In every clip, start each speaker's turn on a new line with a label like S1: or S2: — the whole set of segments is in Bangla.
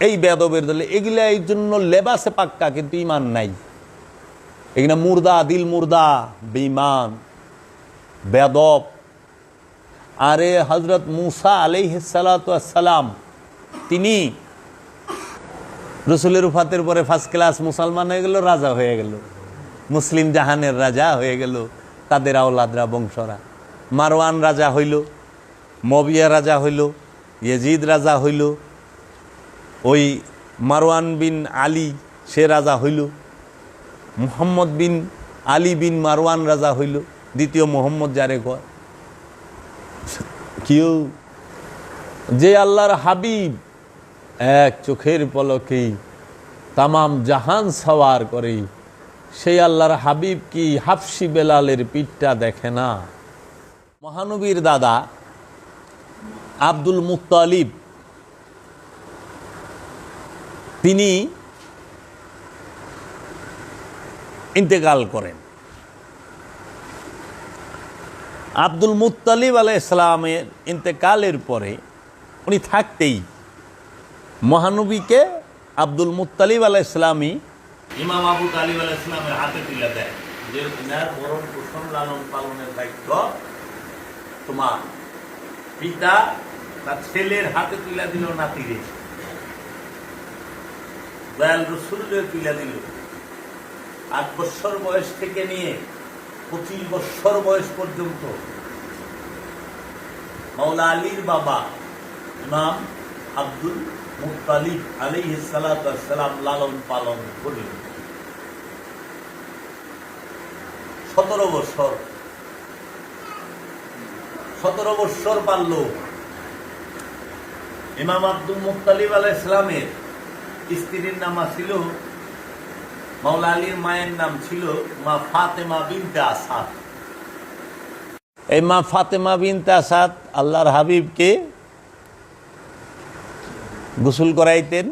S1: এই বেদবের দলে এগুলা এই জন্য লেবাসে পাক্কা কিন্তু ইমান নাই। এগুলা মুর্দা, দিল মুর্দা, বেঈমান, বেদব। আরে হযরত মূসা আলাইহিস সালাতু ওয়াস সালাম তিনি রসুলের উফাতের পরে ফার্স্ট ক্লাস মুসলমান হয়ে গেল, রাজা হয়ে গেল, মুসলিম জাহানের রাজা হয়ে গেল, তাদের আওলাদরা বংশরা। মারওয়ান রাজা হইল, মবিয়া রাজা হইল, ইয়েজিদ রাজা হইল, ওই মারওয়ান বিন আলী সে রাজা হইল, মুহাম্মদ বিন আলী বিন মারওয়ান রাজা হইল, দ্বিতীয় মোহাম্মদ যারে কয়। কেউ যে আল্লাহর হাবিব এক চোখের পলকেই তামাম জাহান সওয়ার করে, সেই আল্লাহর হাবিব কি হাফসি বেলালের পিঠটা দেখে না? মহানবীর দাদা আব্দুল মুত্তালিব তিনি ইন্তেকাল করেন। আব্দুল মুত্তালিব আলাইহিস সালামের ইন্তেকালের পরে উনি থাকতেই মহানবীকে আব্দুল মুত্তালিব আলাইহিস সালামই ইমাম আবু তালিব আলাইহিস সালামের হাতে তুলে দেয় যে ইনার ভরণ পোষণ লালন পালনের দায়িত্ব তোমার। পিতা তার ছেলের হাতে তুলে দিল নাতিরে, দয়াল রসুলের তুলে দিল। 8 বছর বয়স থেকে নিয়ে 25 বছর বয়স পর্যন্ত মাওলা আলীর বাবা ইমাম আব্দুল মুত্তালিব আলাইহিস সালাতু ওয়াস সালাম লালন পালন করলেন। 17 বছর পারল। ইমাম আব্দুল মুত্তালিব আলাইহিস সালামের স্ত্রীর নাম ছিল, মাওলা আলীর মায়ের নাম ছিল মা ফাতেমা বিনতে আসাদ। এই মা ফাতেমা বিনতে আসাদ আল্লাহর হাবিবকে গোসল করাইতেন,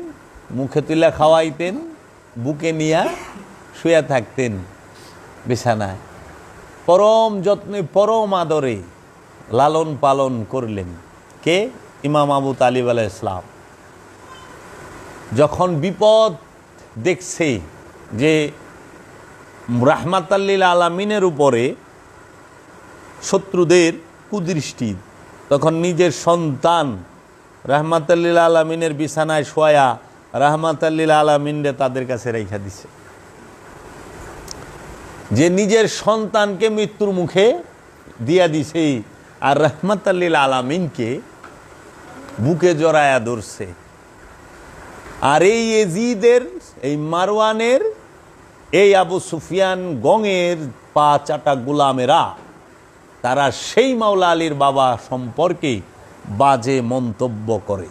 S1: মুখে তুলে খাওয়াইতেন, বুকে নিয়ে শুয়ে থাকতেন বিছানায়। পরম যত্নে পরম আদরে লালন পালন করলেন কে? ইমাম আবু তালিব আলাইহিস সালাম। যখন বিপদ দেখছে যে রাহমাতাল লিল আলামিনের উপরে শত্রুদের কুদৃষ্টি, তখন নিজের সন্তান রাহমাতাল লিল আলামিনের বিছানায় শোয়া রাহমাতাল লিল আলামিনরে তাদের কাছে রেখে দিছে। যে নিজের সন্তানকে মৃত্যুর মুখে দিয়া দিছে আর রাহমাতাল লিল আলামিনকে বুকে জড়ায়া ধরছে। আর এই ইয়েজিদের, এই মারওয়ানের, এই আবু সুফিয়ান গঙের পা চাটা গোলামেরা তারা সেই মাওলা আলীর বাবা সম্পর্কে বাজে মন্তব্য করে।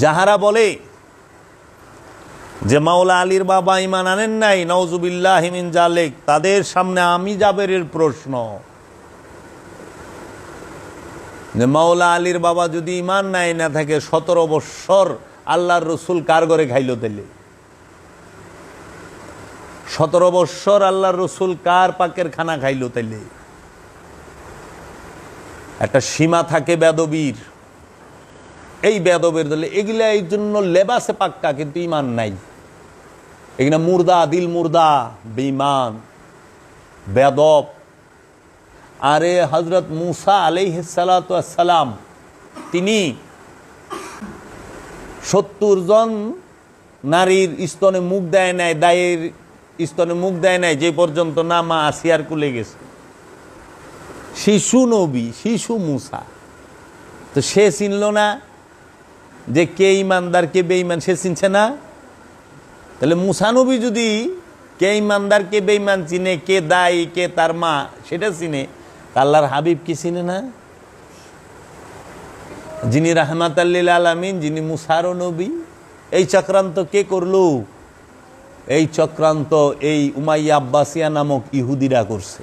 S1: যাহারা বলে যে মাওলা আলীর বাবা ঈমান আনেন নাই, নাউজুবিল্লাহি মিন জালিক, তাদের সামনে আমি জাবেরের প্রশ্ন যে মাওলা আলীর বাবা যদি ঈমান নাই না থাকে, 17 বৎসর আল্লাহর রসুল কার ঘরে খাইল? তাইলে 17 বৎসর আল্লাহর রসুল কার পাকের খানা খাইল? তাইলে একটা সীমা থাকে বেদবীর। এই বেদবের দলে এগুলা এই জন্য লেবাসে পাক্কা কিন্তু ইমান নাই। এগুলা মুর্দা, দিল মুর্দা, বেঈমান, বেদব। আরে হযরত মূসা আলাইহিস সালাতু ওয়াস সালাম তিনি 70 জন নারীর স্তনে মুখ দেয় নাই, দায়ের স্তনে মুখ দেয় নাই, যে পর্যন্ত না মা আসিয়ার কুলে গেছে। শিশু নবী, শিশু মূসা, তো সে চিনল না যে কে ইমানদার কে বেঈমান? সে চিনছে না। তাহলে মূসা নবী যদি কে ইমানদার কে বেঈমান চিনে, কে দায়ী কে তার মা সেটা চিনে, আল্লাহর হাবিব কি চিনে না? যিনি রাহমাতাল লিল আলামিন, যিনি মূসারও নবী। এই চক্রান্ত কে করলো? এই চক্রান্ত এই উমাইয়া আব্বাসিয়া নামক ইহুদিরা করছে।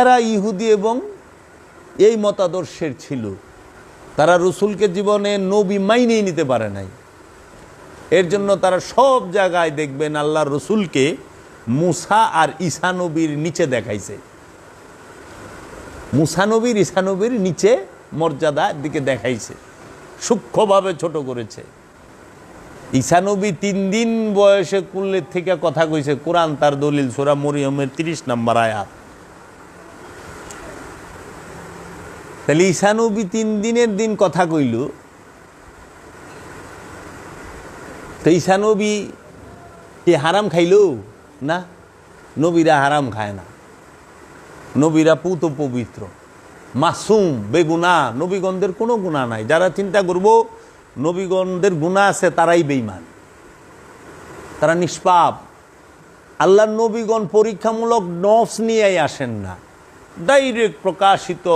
S1: এরা ইহুদি এবং এই মতাদর্শের ছিল। তারা রসুলকে জীবনে নবী মাইনেই নিতে পারে নাই। এর জন্য তারা সব জায়গায় দেখবেন আল্লাহর রসুলকে মূসা আর ঈসা নবীর নিচে দেখাইছে। মূসা নবীর ঈসা নবীর নিচে মর্যাদা দিকে দেখাইছে, সূক্ষ্মভাবে ছোট করেছে। ঈসা নবী 3 দিন বয়সে কুলের থেকে কথা কইছে, কোরআন তার দলিল, সূরা মরিয়মের 30 নম্বর আয়াত। তাহলে ঈসা নবী 3 দিনের দিন কথা কইল, তো ঈসা নবী কি হারাম খাইল? না, নবীরা হারাম খায় না, নবীরা পুত পবিত্র, মাসুম, বেগুনা, নবীগণদের কোনো গুনাহ নাই। যারা চিন্তা করব নবীগণদের গুনাহ আছে তারাই বেঈমান, তারা নিষ্পাপ। আল্লাহর নবীগণ পরীক্ষামূলক নফস নিয়েই আসেন না, ডাইরেক্ট প্রকাশিত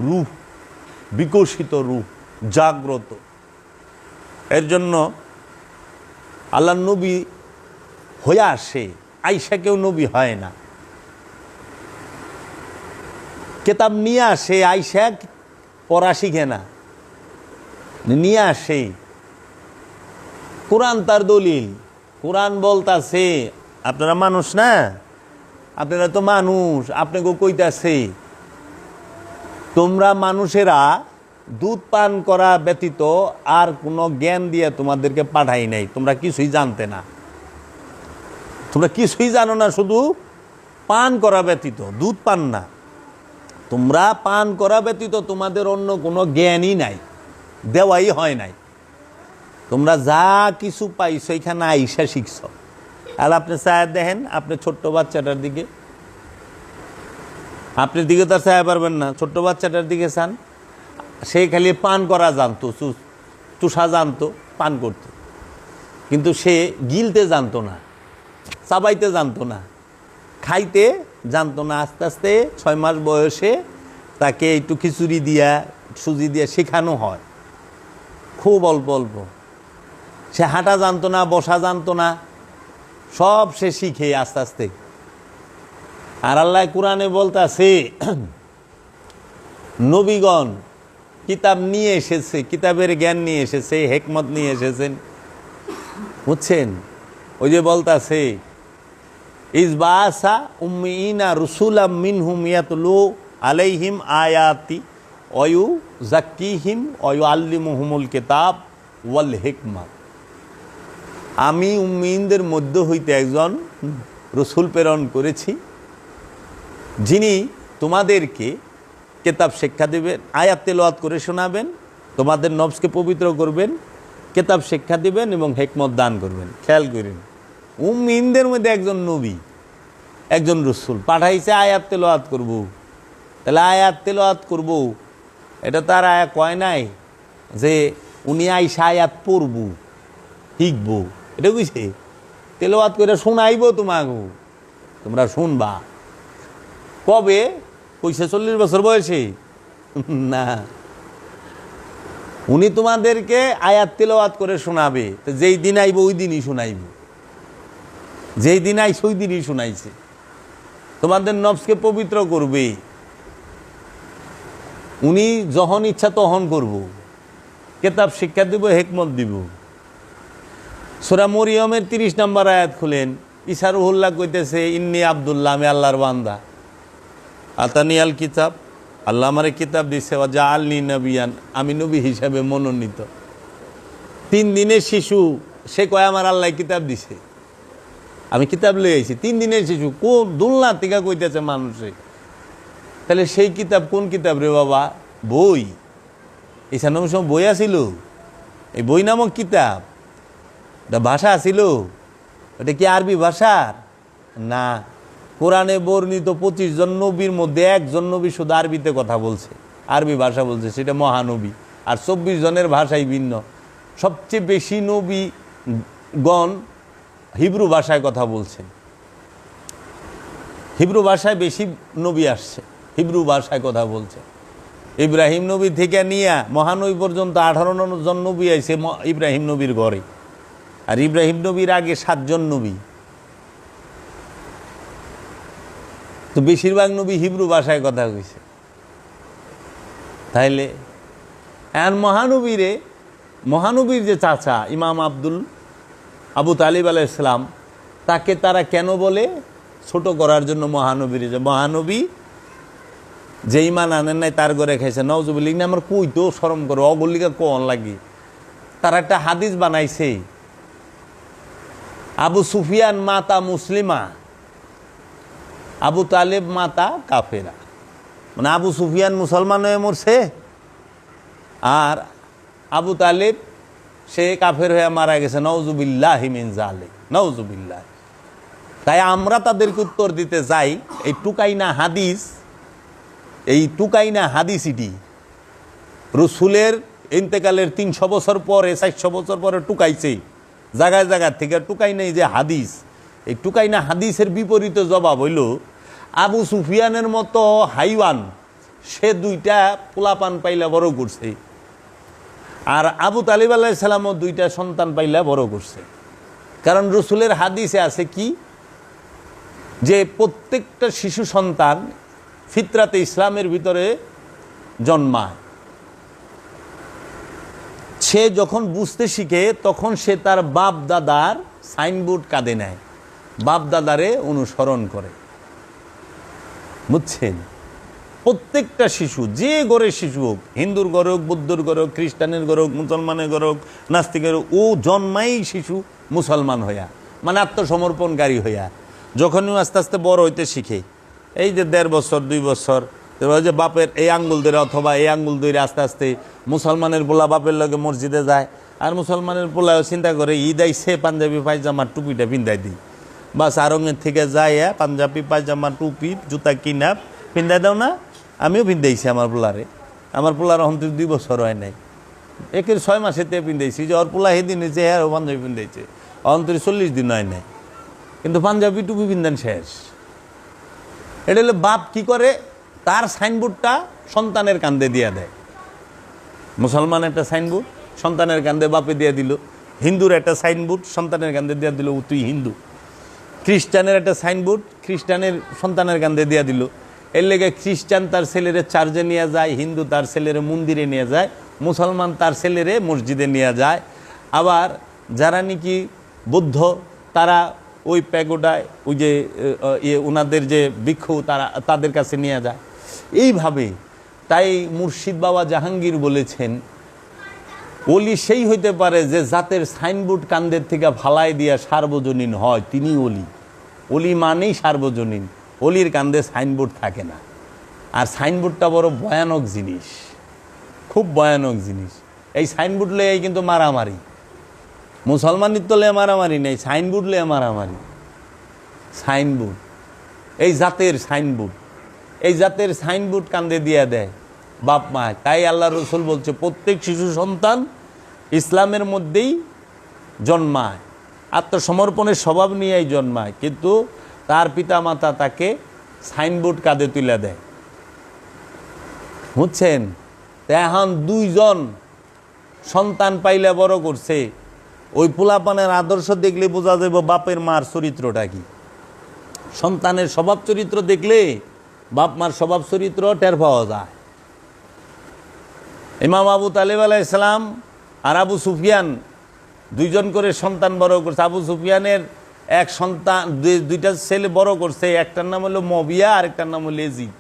S1: রূহ, বিকশিত রূহ, জাগ্রত। এর জন্য আল্লাহর নবী হয়ে আসে, আয়েশা কেউ নবী হয় না। কেতাব নিয়ে আসে, আয়েশা পড়া শিখে না, নিয়ে আসে। কোরআন তার দলিল, কোরআন বলতাছে, আপনারা মানুষ না, আপনারা তো মানুষ, আপনাকে কইতাছে তোমরা মানুষেরা দুধ পান করা ব্যতীত আর কোনো জ্ঞান দিয়ে তোমাদেরকে পাঠাই নাই, তোমরা কিছুই জানতে না, তোমরা কিছুই জানো না, শুধু পান করা ব্যতীত, দুধ পান না, তোমরা পান করা ব্যতীত তোমাদের অন্য কোনো জ্ঞানই নাই, দেওয়াই হয় নাই। তোমরা যা কিছু পাইছো এখানে আইসা শিখছ। আর আপনি চায় দেখেন, আপনি ছোট্ট বাচ্চাটার দিকে, আপনার দিকে তো আর চায় পারবেন না, ছোট্ট বাচ্চাটার দিকে চান, সে খালি পান করা জানতো, চুষা জানতো, পান করত, কিন্তু সে গিলতে জানতো না, চাবাইতে জানতো না, খাইতে জানতো না। আস্তে আস্তে 6 মাস বয়সে তাকে একটু খিচুড়ি দিয়া, সুজি দিয়া শেখানো হয়, খুব অল্প অল্প। সে হাঁটা জানতো না, বসা জানতো না, সব সে শিখে আস্তে আস্তে। আর আল্লাহ কোরআনে বলতাছে নবীগণ কিতাব নিয়ে এসেছে, কিতাবের জ্ঞান নিয়ে এসেছে, হিকমত নিয়ে এসেছেন, বুঝছেন? ওই যে বলতাছে ইজবাসা উম্মিনা রুসুলাম মিনহুম ইয়াতলু আলাইহিম আয়াতি ওয়ু জাক্কিহিম ওয়ু আল্লিমুহুমুল কিতাব ওয়াল হিকমা। আমি উম্মিনদের মধ্য হইতে একজন রসুল প্রেরণ করেছি, যিনি তোমাদেরকে কিতাব শিক্ষা দেবেন, আয়াত তেলাওয়াত করে শোনাবেন, তোমাদের নফসকে পবিত্র করবেন, কিতাব শিক্ষা দিবেন এবং হিকমত দান করবেন। খেয়াল করেন, উম্মিনদের মধ্যে একজন নবী, একজন রসুল পাঠাইছে, আয়াত তেলাওয়াত করব। তাহলে আয়াত তেলাওয়াত করব, এটা তার আয়াত কয় নাই যে উনি আইসা আয়াত পড়ব, শিখব, এটা বুঝছে? তেলাওয়াত করে শোনাইব তোমাকে, তোমরা শুনবা। কবে কইছে? 40 বছর বয়সে না, উনি তোমাদেরকে আয়াত তেলাওয়াত করে শোনাবে। তো যেই দিন আইব ওই দিনই শোনাইব, যেই দিন আইস ওই দিনই শোনাইছে। তোমাদের নফসকে পবিত্র করবে, উনি যখন ইচ্ছা তখন করব, কিতাব শিক্ষা দিব, হিকমত দিব। সূরা মরিয়মের 30 নম্বর আয়াত খুলেন, ঈসা রুহুল্লাহ কইতেছে ইন্নী আব্দুল্লাহ, আমি আল্লাহর বান্দা, আতানি আল কিতাব, আল্লাহ আমারে কিতাব দিছে, ওয়া জাআলনি নবিয়ান, আমি নবী হিসাবে মনোনীত। 3 দিনের শিশু, সে কয় আমার আল্লাহ কিতাব দিছে, আমি কিতাব লই আইছি। 3 দিনের শিশু, কোন দুলনা থেকে কইতেছে মানুষে? তাহলে সেই কিতাব কোন কিতাব রে বাবা? বই। ঈসা নবীর সময় বই আছিল? এই বই নামক কিতাব, এটা ভাষা ছিল? এটা কি আরবি ভাষার? না। কোরআনে বর্ণিত 25 জন নবীর মধ্যে একজন নবী শুধু আরবিতে কথা বলছে, আরবি ভাষা বলছে, সেটা মহানবী। আর 24 জনের ভাষাই ভিন্ন। সবচেয়ে বেশি নবীগণ হিব্রু ভাষায় কথা বলছেন, হিব্রু ভাষায় বেশি নবী আসছে, হিব্রু ভাষায় কথা বলছে। ইব্রাহিম নবী থেকে নিয়ে মহানবী পর্যন্ত 18 জন নবী আইছে ইব্রাহিম নবীর ঘরে। আর ইব্রাহিম নবীর আগে 7 জন নবী। তো বেশিরভাগ নবী হিব্রু ভাষায় কথা কইছে। তাইলে আর মহানবীর যে চাচা ইমাম আবু তালিব আলাইহিস সালাম, তাকে তারা কেন বলে? ছোট করার জন্য মহানবীর, যে মহানবী যে ইমান আনেন নাই তার ঘরে খাইছে নওজুবিল্লাহ না, আমার কই তো শরম করো অগলিকা কোন লাগি। তারা একটা হাদিস বানাইছে, আবু সুফিয়ান মাতা মুসলিমা, আবু তালেব মাতা কাফেরা। মানে আবু সুফিয়ান মুসলমান হয়ে মরছে, আর আবু তালেব সে কাফের হয়ে মারা গেছে। নওজুবিল্লাহি মিন যালিক, নওজুবিল্লাহ। তাই আমরা তাদেরকে উত্তর দিতে যাই, এই টুকাইনা হাদিস, এই টুকাইনা হাদিস ইটি রসুলের ইন্তেকালের 300 বছর পরে 400 বছর পরে টুকাইছে জায়গায় জায়গার থেকে। টুকাই নেই যে হাদিস, এই টুকাইনা হাদিসের বিপরীতে জবাব হইল আবু সুফিয়ানের মতো হাইওয়ান সে 2টা পোলাপান পাইলা বড় করছে, আর আবু তালিব আলাইহিস সালামও 2টা সন্তান পাইলা বড় করছে। কারণ রসুলের হাদিসে আছে কি, যে প্রত্যেকটা শিশু সন্তান ফিতরাতে ইসলামের ভিতরে জন্মায়। সে যখন বুঝতে শিখে তখন সে তার বাপ দাদার সাইনবোর্ড কাঁধে নেয়, বাপ দাদারে অনুসরণ করে। বুঝছেন? প্রত্যেকটা শিশু, যে ঘরের শিশু হোক, হিন্দুর ঘর হোক, বৌদ্ধর ঘর হোক, খ্রিস্টানের ঘর হোক, মুসলমানের ঘর হোক, নাস্তিকের হোক, ও জন্মাই শিশু মুসলমান হইয়া, মানে আত্মসমর্পণকারী হইয়া। যখনই আস্তে আস্তে বড় হইতে শিখে, এই যে 1.5 বছর 2 বছর, যে বাপের এই আঙ্গুল ধরে অথবা এই আঙ্গুল ধরে আস্তে আস্তে মুসলমানের পোলা বাপের লগে মসজিদে যায়, আর মুসলমানের পোলাও চিন্তা করে ঈদ আইসে পাঞ্জাবি পায়জামা টুপিটা পিন্ধাই দিই, বাস আরঙের থেকে যায় পাঞ্জাবি পায়জামা টুপি জুতা কিনা পিন্ধাই দাও না, আমিও পিন্ধাইছি আমার পোলারে। আমার পোলার অন্তর 2 বছর হয় নাই, 6 মাসেতে পিন্ধাইছি। যে ওর পোলা সেদিন হয়েছে হ্যাঁ পাঞ্জাবি পিন্ধাইছে, অন্তর 40 দিন হয় নাই, কিন্তু পাঞ্জাবি টুপি পিন্ধান শেষ। এটা হলো বাপ কি করে, তার সাইনবোর্ডটা সন্তানের কান্দে দিয়ে দেয়। মুসলমান একটা সাইনবোর্ড সন্তানের কান্দে বাপে দিয়ে দিল, হিন্দুর একটা সাইনবোর্ড সন্তানের কান্দে দিয়ে দিল ও তুই হিন্দু, খ্রিস্টানের একটা সাইনবোর্ড খ্রিস্টানের সন্তানের কান্দে দিয়ে দিল। এর লেগে খ্রিস্টান তার ছেলেরে চার্চে নিয়ে যায়, হিন্দু তার ছেলেরে মন্দিরে নিয়ে যায়, মুসলমান তার ছেলেরে মসজিদে নিয়ে যায়। আবার যারা নাকি বৌদ্ধ তারা ওই প্যাগোডায় ওই যে ওনাদের যে ভিক্ষু তাদের কাছে নিয়ে যায়। এইভাবে তাই মুর্শিদ বাবা জাহাঙ্গীর বলেছেন, ওলি সেই হইতে পারে যে জাতের সাইনবোর্ড কান্দের থেকে ফালাই দিয়া সার্বজনীন হয়, তিনি ওলি। ওলি মানেই সার্বজনীন, ওলির কান্দে সাইনবোর্ড থাকে না। আর সাইনবোর্ডটা বড় ভয়ানক জিনিস, খুব ভয়ানক জিনিস। এই সাইনবোর্ড লয়ে কিন্তু মারামারি, মুসলমানের তো লয়ে মারামারি নেই, সাইনবোর্ড লয়ে মারামারি। সাইনবোর্ড, এই জাতের সাইনবোর্ড, এই জাতের সাইনবোর্ড কান্দে দিয়ে দেয় বাপ মা। তাই আল্লাহ রসুল বলছে প্রত্যেক শিশু সন্তান ইসলামের মধ্যেই জন্মায়, আত্মসমর্পণের স্বভাব নিয়েই জন্মায়, কিন্তু তার পিতা মাতা তাকে সাইনবোর্ড কাঁধে তুলে দেয়। বুঝছেন? এখন 2 জন সন্তান পাইলে বড় করছে, ওই পোলাপানের আদর্শ দেখলে বোঝা যাবে বাপের মার চরিত্রটা কি। সন্তানের স্বভাব চরিত্র দেখলে বাপ মার স্বভাব চরিত্র টের পাওয়া যায়। ইমাম আবু তালেব আলাইহিস সালাম আর আবু সুফিয়ান 2 জন করে সন্তান বড় করছে। আবু সুফিয়ানের এক সন্তান, 2টা ছেলে বড় করছে, একটার নাম হলো মবিয়া আর একটার নাম হলো ইয়াজিদ।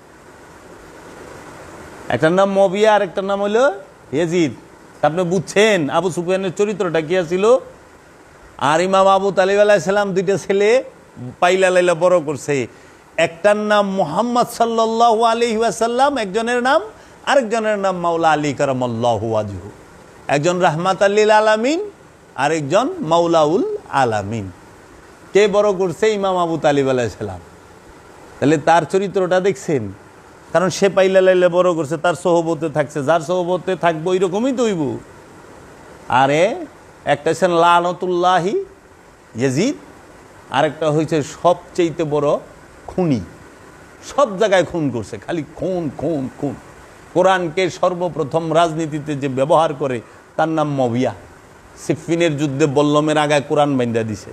S1: একটার নাম মবিয়া আর একটার নাম হলো ইয়াজিদ। আপনি বুঝছেন আবু সুফিয়ানের চরিত্রটা কি ছিল। আর ইমাম আবু তালেব আলাইহিস সালাম 2টা ছেলে পাইলা লাইলা বড় করছে, একটার নাম মুহাম্মদ সাল্লাল্লাহু আলাইহি ওয়াসাল্লাম, একজনের নাম, আরেকজনের নাম মাওলা আলী কারামাল্লাহু ওয়াজহু। একজন রাহমাতাল লিল আলামিন, আরেকজন মাওলাউল আলামিন। কে বড় করছে? ইমাম আবু তালিব আলাইহিস সালাম। তাহলে তার চরিত্রটা দেখছেন, কারণ সে পাইলা লাইলা বড় করছে, তার সোহবতে থাকছে, যার সোহবতে থাকবো ওই রকমই তো হইব। আরে একটা হচ্ছেন লানতুল্লাহি ইয়াজিদ, আরেকটা হয়েছে সবচেয়ে বড় খুনি, সব জায়গায় খুন করছে, খালি খুন খুন খুন। কোরআনকে সর্বপ্রথম রাজনীতিতে যে ব্যবহার করে তার নাম মবিয়া। সিফিনের যুদ্ধে বল্লমের আগায় কোরআন বাইন্দা দিছে।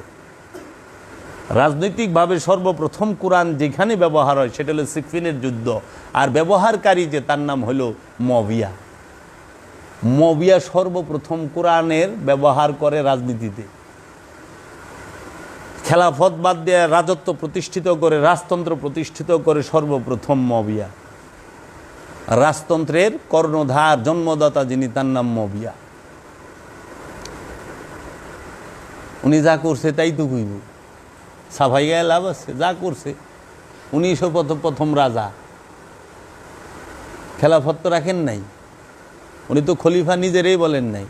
S1: রাজনৈতিকভাবে সর্বপ্রথম কোরআন যেখানে ব্যবহার হয় সেটা হলো সিফিনের যুদ্ধ, আর ব্যবহারকারী যে তার নাম হলো মবিয়া। মবিয়া সর্বপ্রথম কোরআনের ব্যবহার করে রাজনীতিতে। খেলাফত বাদ দিয়ে রাজত্ব প্রতিষ্ঠিত করে, রাজতন্ত্র প্রতিষ্ঠিত করে সর্বপ্রথম মবিয়া। রাজতন্ত্রের কর্ণধার জন্মদাতা যিনি, তার নাম মবিয়া। উনি যা করছে তাই তো কইব, সাফাই গায়ে লাভ আছে? যা করছে, উনি প্রথম রাজা, খেলাফত তো রাখেন নাই, উনি তো খলিফা নিজেরই বলেন নাই,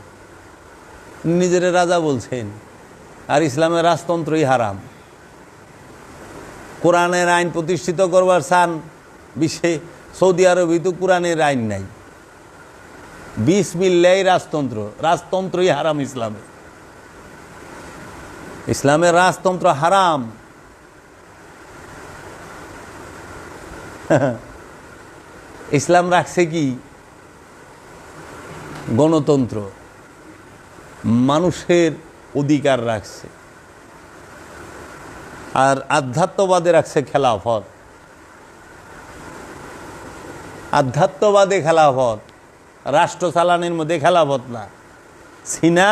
S1: নিজের রাজা বলছেন। আর ইসলামের রাজতন্ত্রই হারাম। কোরআনের আইন প্রতিষ্ঠিত করবার চান বিশ্বে, সৌদি আরবে তো কোরআনের আইন নাই, বিসমিল্লাহ রাজতন্ত্র, রাজতন্ত্রই হারাম ইসলামে। ইসলামের রাজতন্ত্র হারাম। ইসলাম রাখছে কি? গণতন্ত্র, মানুষের অধিকার রাখছে। আর আধ্যাত্মবাদে রাখছে খেলাফত। আধ্যাত্মবাদে খেলাফত, রাষ্ট্র চালানোর মধ্যে খেলাফত না। সিনা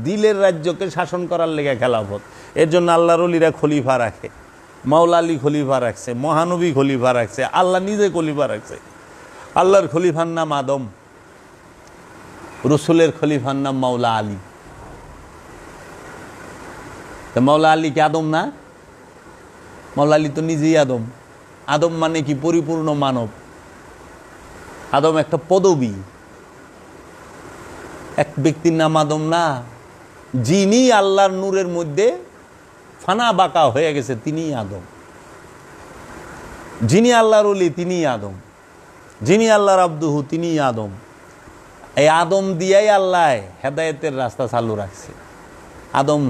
S1: দিলের রাজ্যকে শাসন করার লেগে খেলাফত। এর জন্য আল্লাহর ওলিরা খলিফা রাখে, মাওলা আলী খলিফা রাখছে, মহানবী খলিফা রাখছে, আল্লাহ নিজে খলিফা রাখছে। আল্লাহর খলিফার নাম আদম, রসুলের খলিফার নাম মাওলা আলী। মাওলা আলী কি আদম না? মাওলা আলী তো নিজেই আদম। আদম মানে কি? পরিপূর্ণ মানব। আদম একটা পদবী, এক ব্যক্তির নাম আদম না। যিনি আল্লাহর নূরের মধ্যে ফানা বাঁকা হয়ে গেছে তিনিই আদম। যিনি আল্লাহর ওলি তিনিই আদম, যিনি আল্লাহর আব্দুহু তিনিই আদম। এই আদম দিয়াই আল্লাহ হেদায়েতের রাস্তা চালু রাখছে, আদম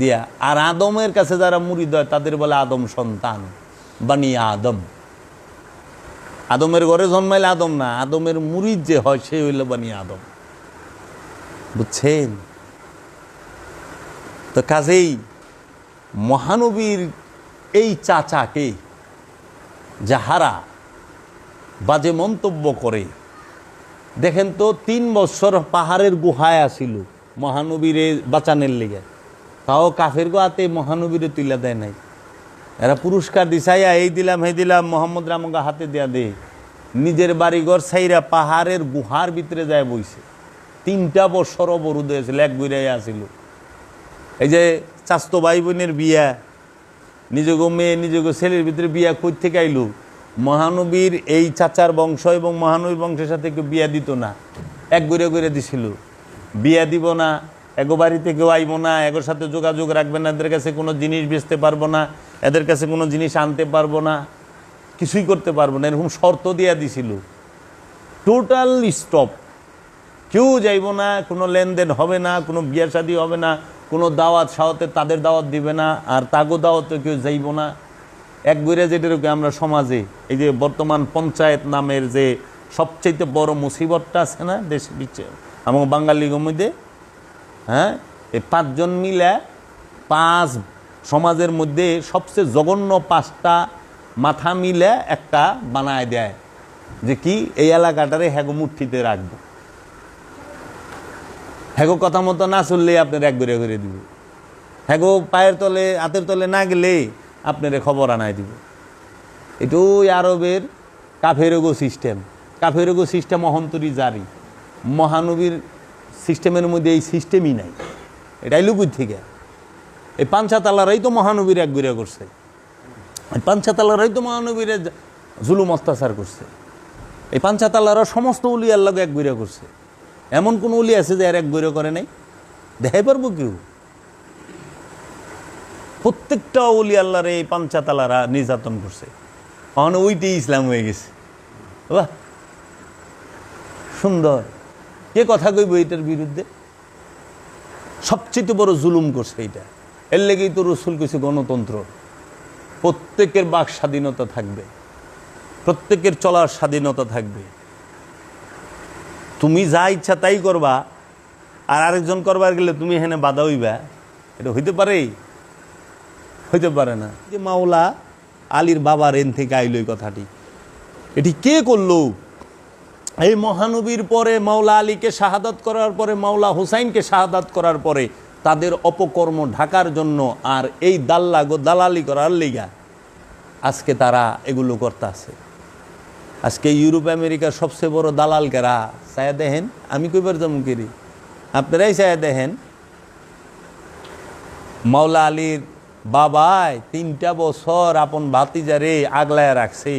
S1: দিয়া। আর আদমের কাছে যারা মুরিদ হয় তাদের বলে আদম সন্তান, বানি আদম। আদমের ঘরে জন্মাইলে আদম না, আদমের মুরিদ যে হয় সে হইল বানি আদম। বুঝছেন তো? কাজেই মহানবীর এই চাচাকে যাহারা বাজে মন্তব্য করে, দেখেন তো 3 বছর পাহাড়ের গুহায় আসিল মহানবীরে বাঁচানের লেগে, তাও কাফের গোয়াতে মহানবীরে তুইলা দেয় নাই। এরা পুরস্কার দিছাইয়া এই দিলাম হে দিলাম, মোহাম্মদ রামগা হাতে দেয়া দে। নিজের বাড়িঘর ছাইরা পাহাড়ের গুহার ভিতরে যায় বইছে। 3টা বছর অবরোধ হয়েছিল, এক গুড়াই আসিল। এই যে চাস্তো ভাই বোনের বিয়া, নিজেকে মেয়ে নিজেকে ছেলের ভিতরে বিয়া কই থেকে আইল? মহানবীর এই চাচার বংশ এবং মহানবীর বংশের সাথে কেউ বিয়া দিত না, এক ঘুরে ঘুরে দিছিল। বিয়া দিব না, এগো বাড়িতে কেউ আইব না, এগোর সাথে যোগাযোগ রাখবে না, এদের কাছে কোনো জিনিস বেচতে পারবো না, এদের কাছে কোনো জিনিস আনতে পারবো না, কিছুই করতে পারবো না, এরকম শর্ত দিয়া দিছিল। টোটাল স্টপ, কেউ যাইব না, কোনো লেনদেন হবে না, কোনো বিয়ে শাদী হবে না, কোনো দাওয়াত সাওয়াতে তাদের দাওয়াত দিবে না, আর তাগো দাওয়াতে কেউ যাইব না। এক গইরা যেটাকে আমরা সমাজে এই যে বর্তমান পঞ্চায়েত নামের যে সবচেয়ে বড় মুসিবতটা আছে না দেশ বিচ্ছে আমার বাঙালি মধ্যে, হ্যাঁ, এই 5 জন মিলে 5 সমাজের মধ্যে সবচেয়ে জঘন্য 5টা মাথা মিলে একটা বানায় দেয় যে কি এই এলাকাটারে হ্যাগো মুঠিতে রাখবো, হ্যাগো কথা মতো না চললে আপনার এক ঘুরে ঘুরে দিব, হ্যাগো পায়ের তলে হাতের তলে না গেলে আপনারে খবর আনায় দিব। এটা ওই আরবের কাফেরগো সিস্টেম। কাফেরগো সিস্টেম অহন্তরী জারি, মহানবীর সিস্টেমের মধ্যে এই সিস্টেমই নাই। এটাই লুকুই থেকে এই 5 তালারাই তো মহানবীর এক ঘুরে করছে, এই 5 তালারাই তো মহানবীর জুলুম অত্যাচার করছে। এই 5 তালারা সমস্ত উলি আল্লাহকে এক ঘুরে করছে। এমন কোন উলি আছে যে আর এক ঘুরে করে নাই? দেখাই পারবো কেউ? প্রত্যেকটা ওলি আল্লাহর এই 5 তালারা নির্যাতন করছে। এখন ওইটাই ইসলাম হয়ে গেছে। বাহ, সুন্দর। কে কথা কইব এটার বিরুদ্ধে? সবচেয়ে বড় জুলুম করছে এইটা। এর লেগেই তো রসুল কিছু গণতন্ত্র, প্রত্যেকের বাক স্বাধীনতা থাকবে, প্রত্যেকের চলার স্বাধীনতা থাকবে। তুমি যা ইচ্ছা তাই করবা, আর আরেকজন করবার গেলে তুমি এখানে বাধা হইবা, এটা হইতে পারে? হইতে পারে না। যে মাওলা আলীর বাবার এন থেকে আইল এই কথাটি, এটি কে করলো? এই মহানবীর পরে মাওলা আলীকে শাহাদাত করার পরে, মাওলা হুসাইনকে শাহাদাত করার পরে তাদের অপকর্ম ঢাকার জন্য আর এই দালালি করার লিগা আজকে তারা এগুলো করতে আছে। আজকে ইউরোপ আমেরিকার সবচেয়ে বড় দালাল কেরা চায়া দেখেন, আমি কইবার যেমন করি আপনারাই চায়া দেখেন। মাওলা আলীর বাবায় 3টা বছর আপন ভাতিজারে আগলায় রাখছে।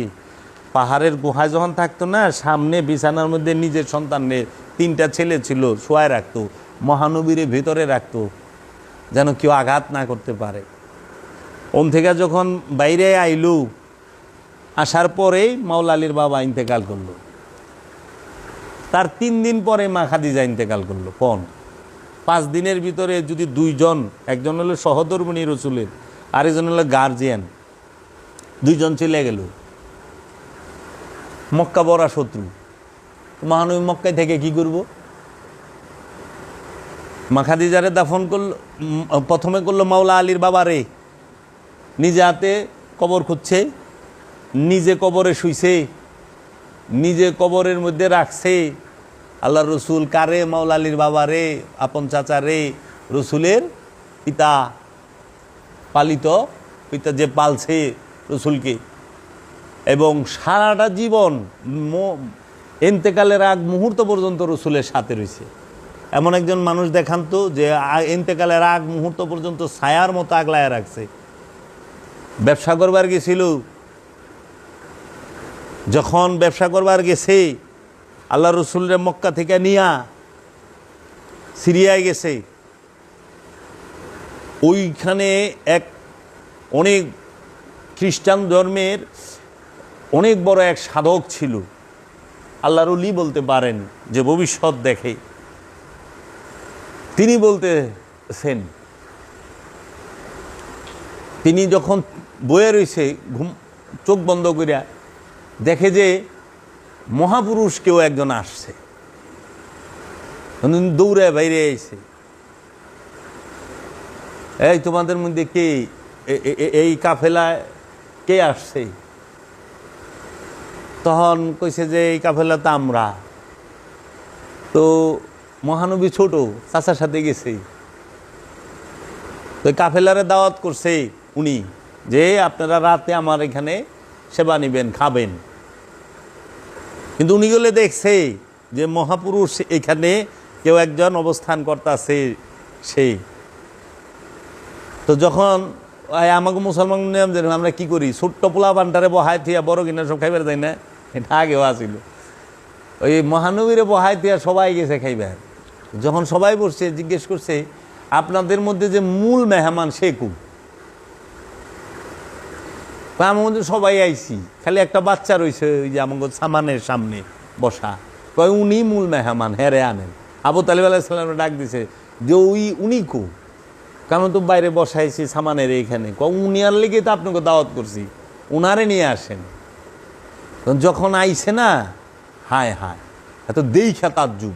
S1: পাহাড়ের গুহায় যখন থাকতো না, সামনে বিছানার মধ্যে নিজের সন্তানের 3টা ছেলে ছিল, শোয়ায় রাখতো, মহানবীরে ভেতরে রাখতো যেন কেউ আঘাত না করতে পারে। ওন থেকে যখন বাইরে আইলু, আসার পরেই মাওলা আলীর বাবা ইন্তেকাল করলো। তার 3 দিন পরে মা খাদিজা ইন্তেকাল করলো। 5 দিনের ভিতরে যদি 2 জন, একজন হলো সহধর্মিণী রসুলের, আরেকজন হলো গার্জিয়ান, 2 জন চলে গেল। মক্কা বড় শত্রু, মহানবী মক্কায় থেকে কি করব? মা খাদিজারে দাফন করলো, প্রথমে করলো মাওলা আলীর বাবারে, নিজে হাতে কবর খুঁজছে, নিজে কবরে শুইছে, নিজে কবরের মধ্যে রাখছে। আল্লাহ রসুল কারে? মাওলা আলীর বাবারে, আপন চাচারে, রসুলের পিতা, পালিত পিতা যে পালছে রসুলকে, এবং সারাটা জীবন এন্তেকালের আগ মুহূর্ত পর্যন্ত রসুলের সাথে রয়েছে। এমন একজন মানুষ দেখান তো যে এন্তেকালের আগ মুহূর্ত পর্যন্ত ছায়ার মতো আগলায় রাখছে। ব্যবসা করবার গেছিল, যখন ব্যবসা করবার গেছে আল্লাহ রসুলের মক্কা থেকে নিয়া সিরিয়ায় গেছে, ওইখানে এক অনেক খ্রিস্টান ধর্মের অনেক বড় এক সাধক ছিল, আল্লাহর ওলি বলতে পারেন, যে ভবিষ্যৎ দেখে। তিনি বলতেছেন, তিনি যখন বয়ে রয়েছে চোখ বন্ধ করিয়া, দেখে যে মহাপুরুষ কেউ একজন আসছে, দৌড়ে বাইরে এসে, এই তোমাদের মধ্যে কে, এই কাফেলায় কে আসছে? তখন কইছে যে এই কাফেলা তো আমরা। তো মহানবী ছোট, চাচার সাথে গেছে, তো কাফেলারে দাওয়াত করছে উনি, যে আপনারা রাতে আমার এখানে সেবা নিবেন, খাবেন। কিন্তু উনি গেলে দেখছে যে মহাপুরুষ এখানে কেউ একজন অবস্থান করতেছে। সেই তো যখন আমাকে মুসলমান নিয়ম যে আমরা কি করি, ছোট্ট পোলা বান্টারে বহাই থিয়া বড় কিনা সব খাইবার যায় না, এটা আগেও আসিল। ওই মহানবীরে বহাই থিয়া সবাই গেছে খাইবার। যখন সবাই বসছে, জিজ্ঞেস করছে আপনাদের মধ্যে যে মূল মেহমান সে কু? আমার মধ্যে সবাই আইছি, খালি একটা বাচ্চা রয়েছে ওই যে আমাকে সামানের সামনে বসা, কয় উনি মূল মেহমান, হেরে আনেন। আবু তালিব আলাইহিস সালাম ডাক দিছে যে উনি কু? কারণ তো বাইরে বসাইছি সামানের এইখানে। উনি আর লেগে তো আপনাকে দাওয়াত করছি, উনারে নিয়ে আসেন। যখন আইছে না, হায় হায়, এত দেইখা তাজ্জুব,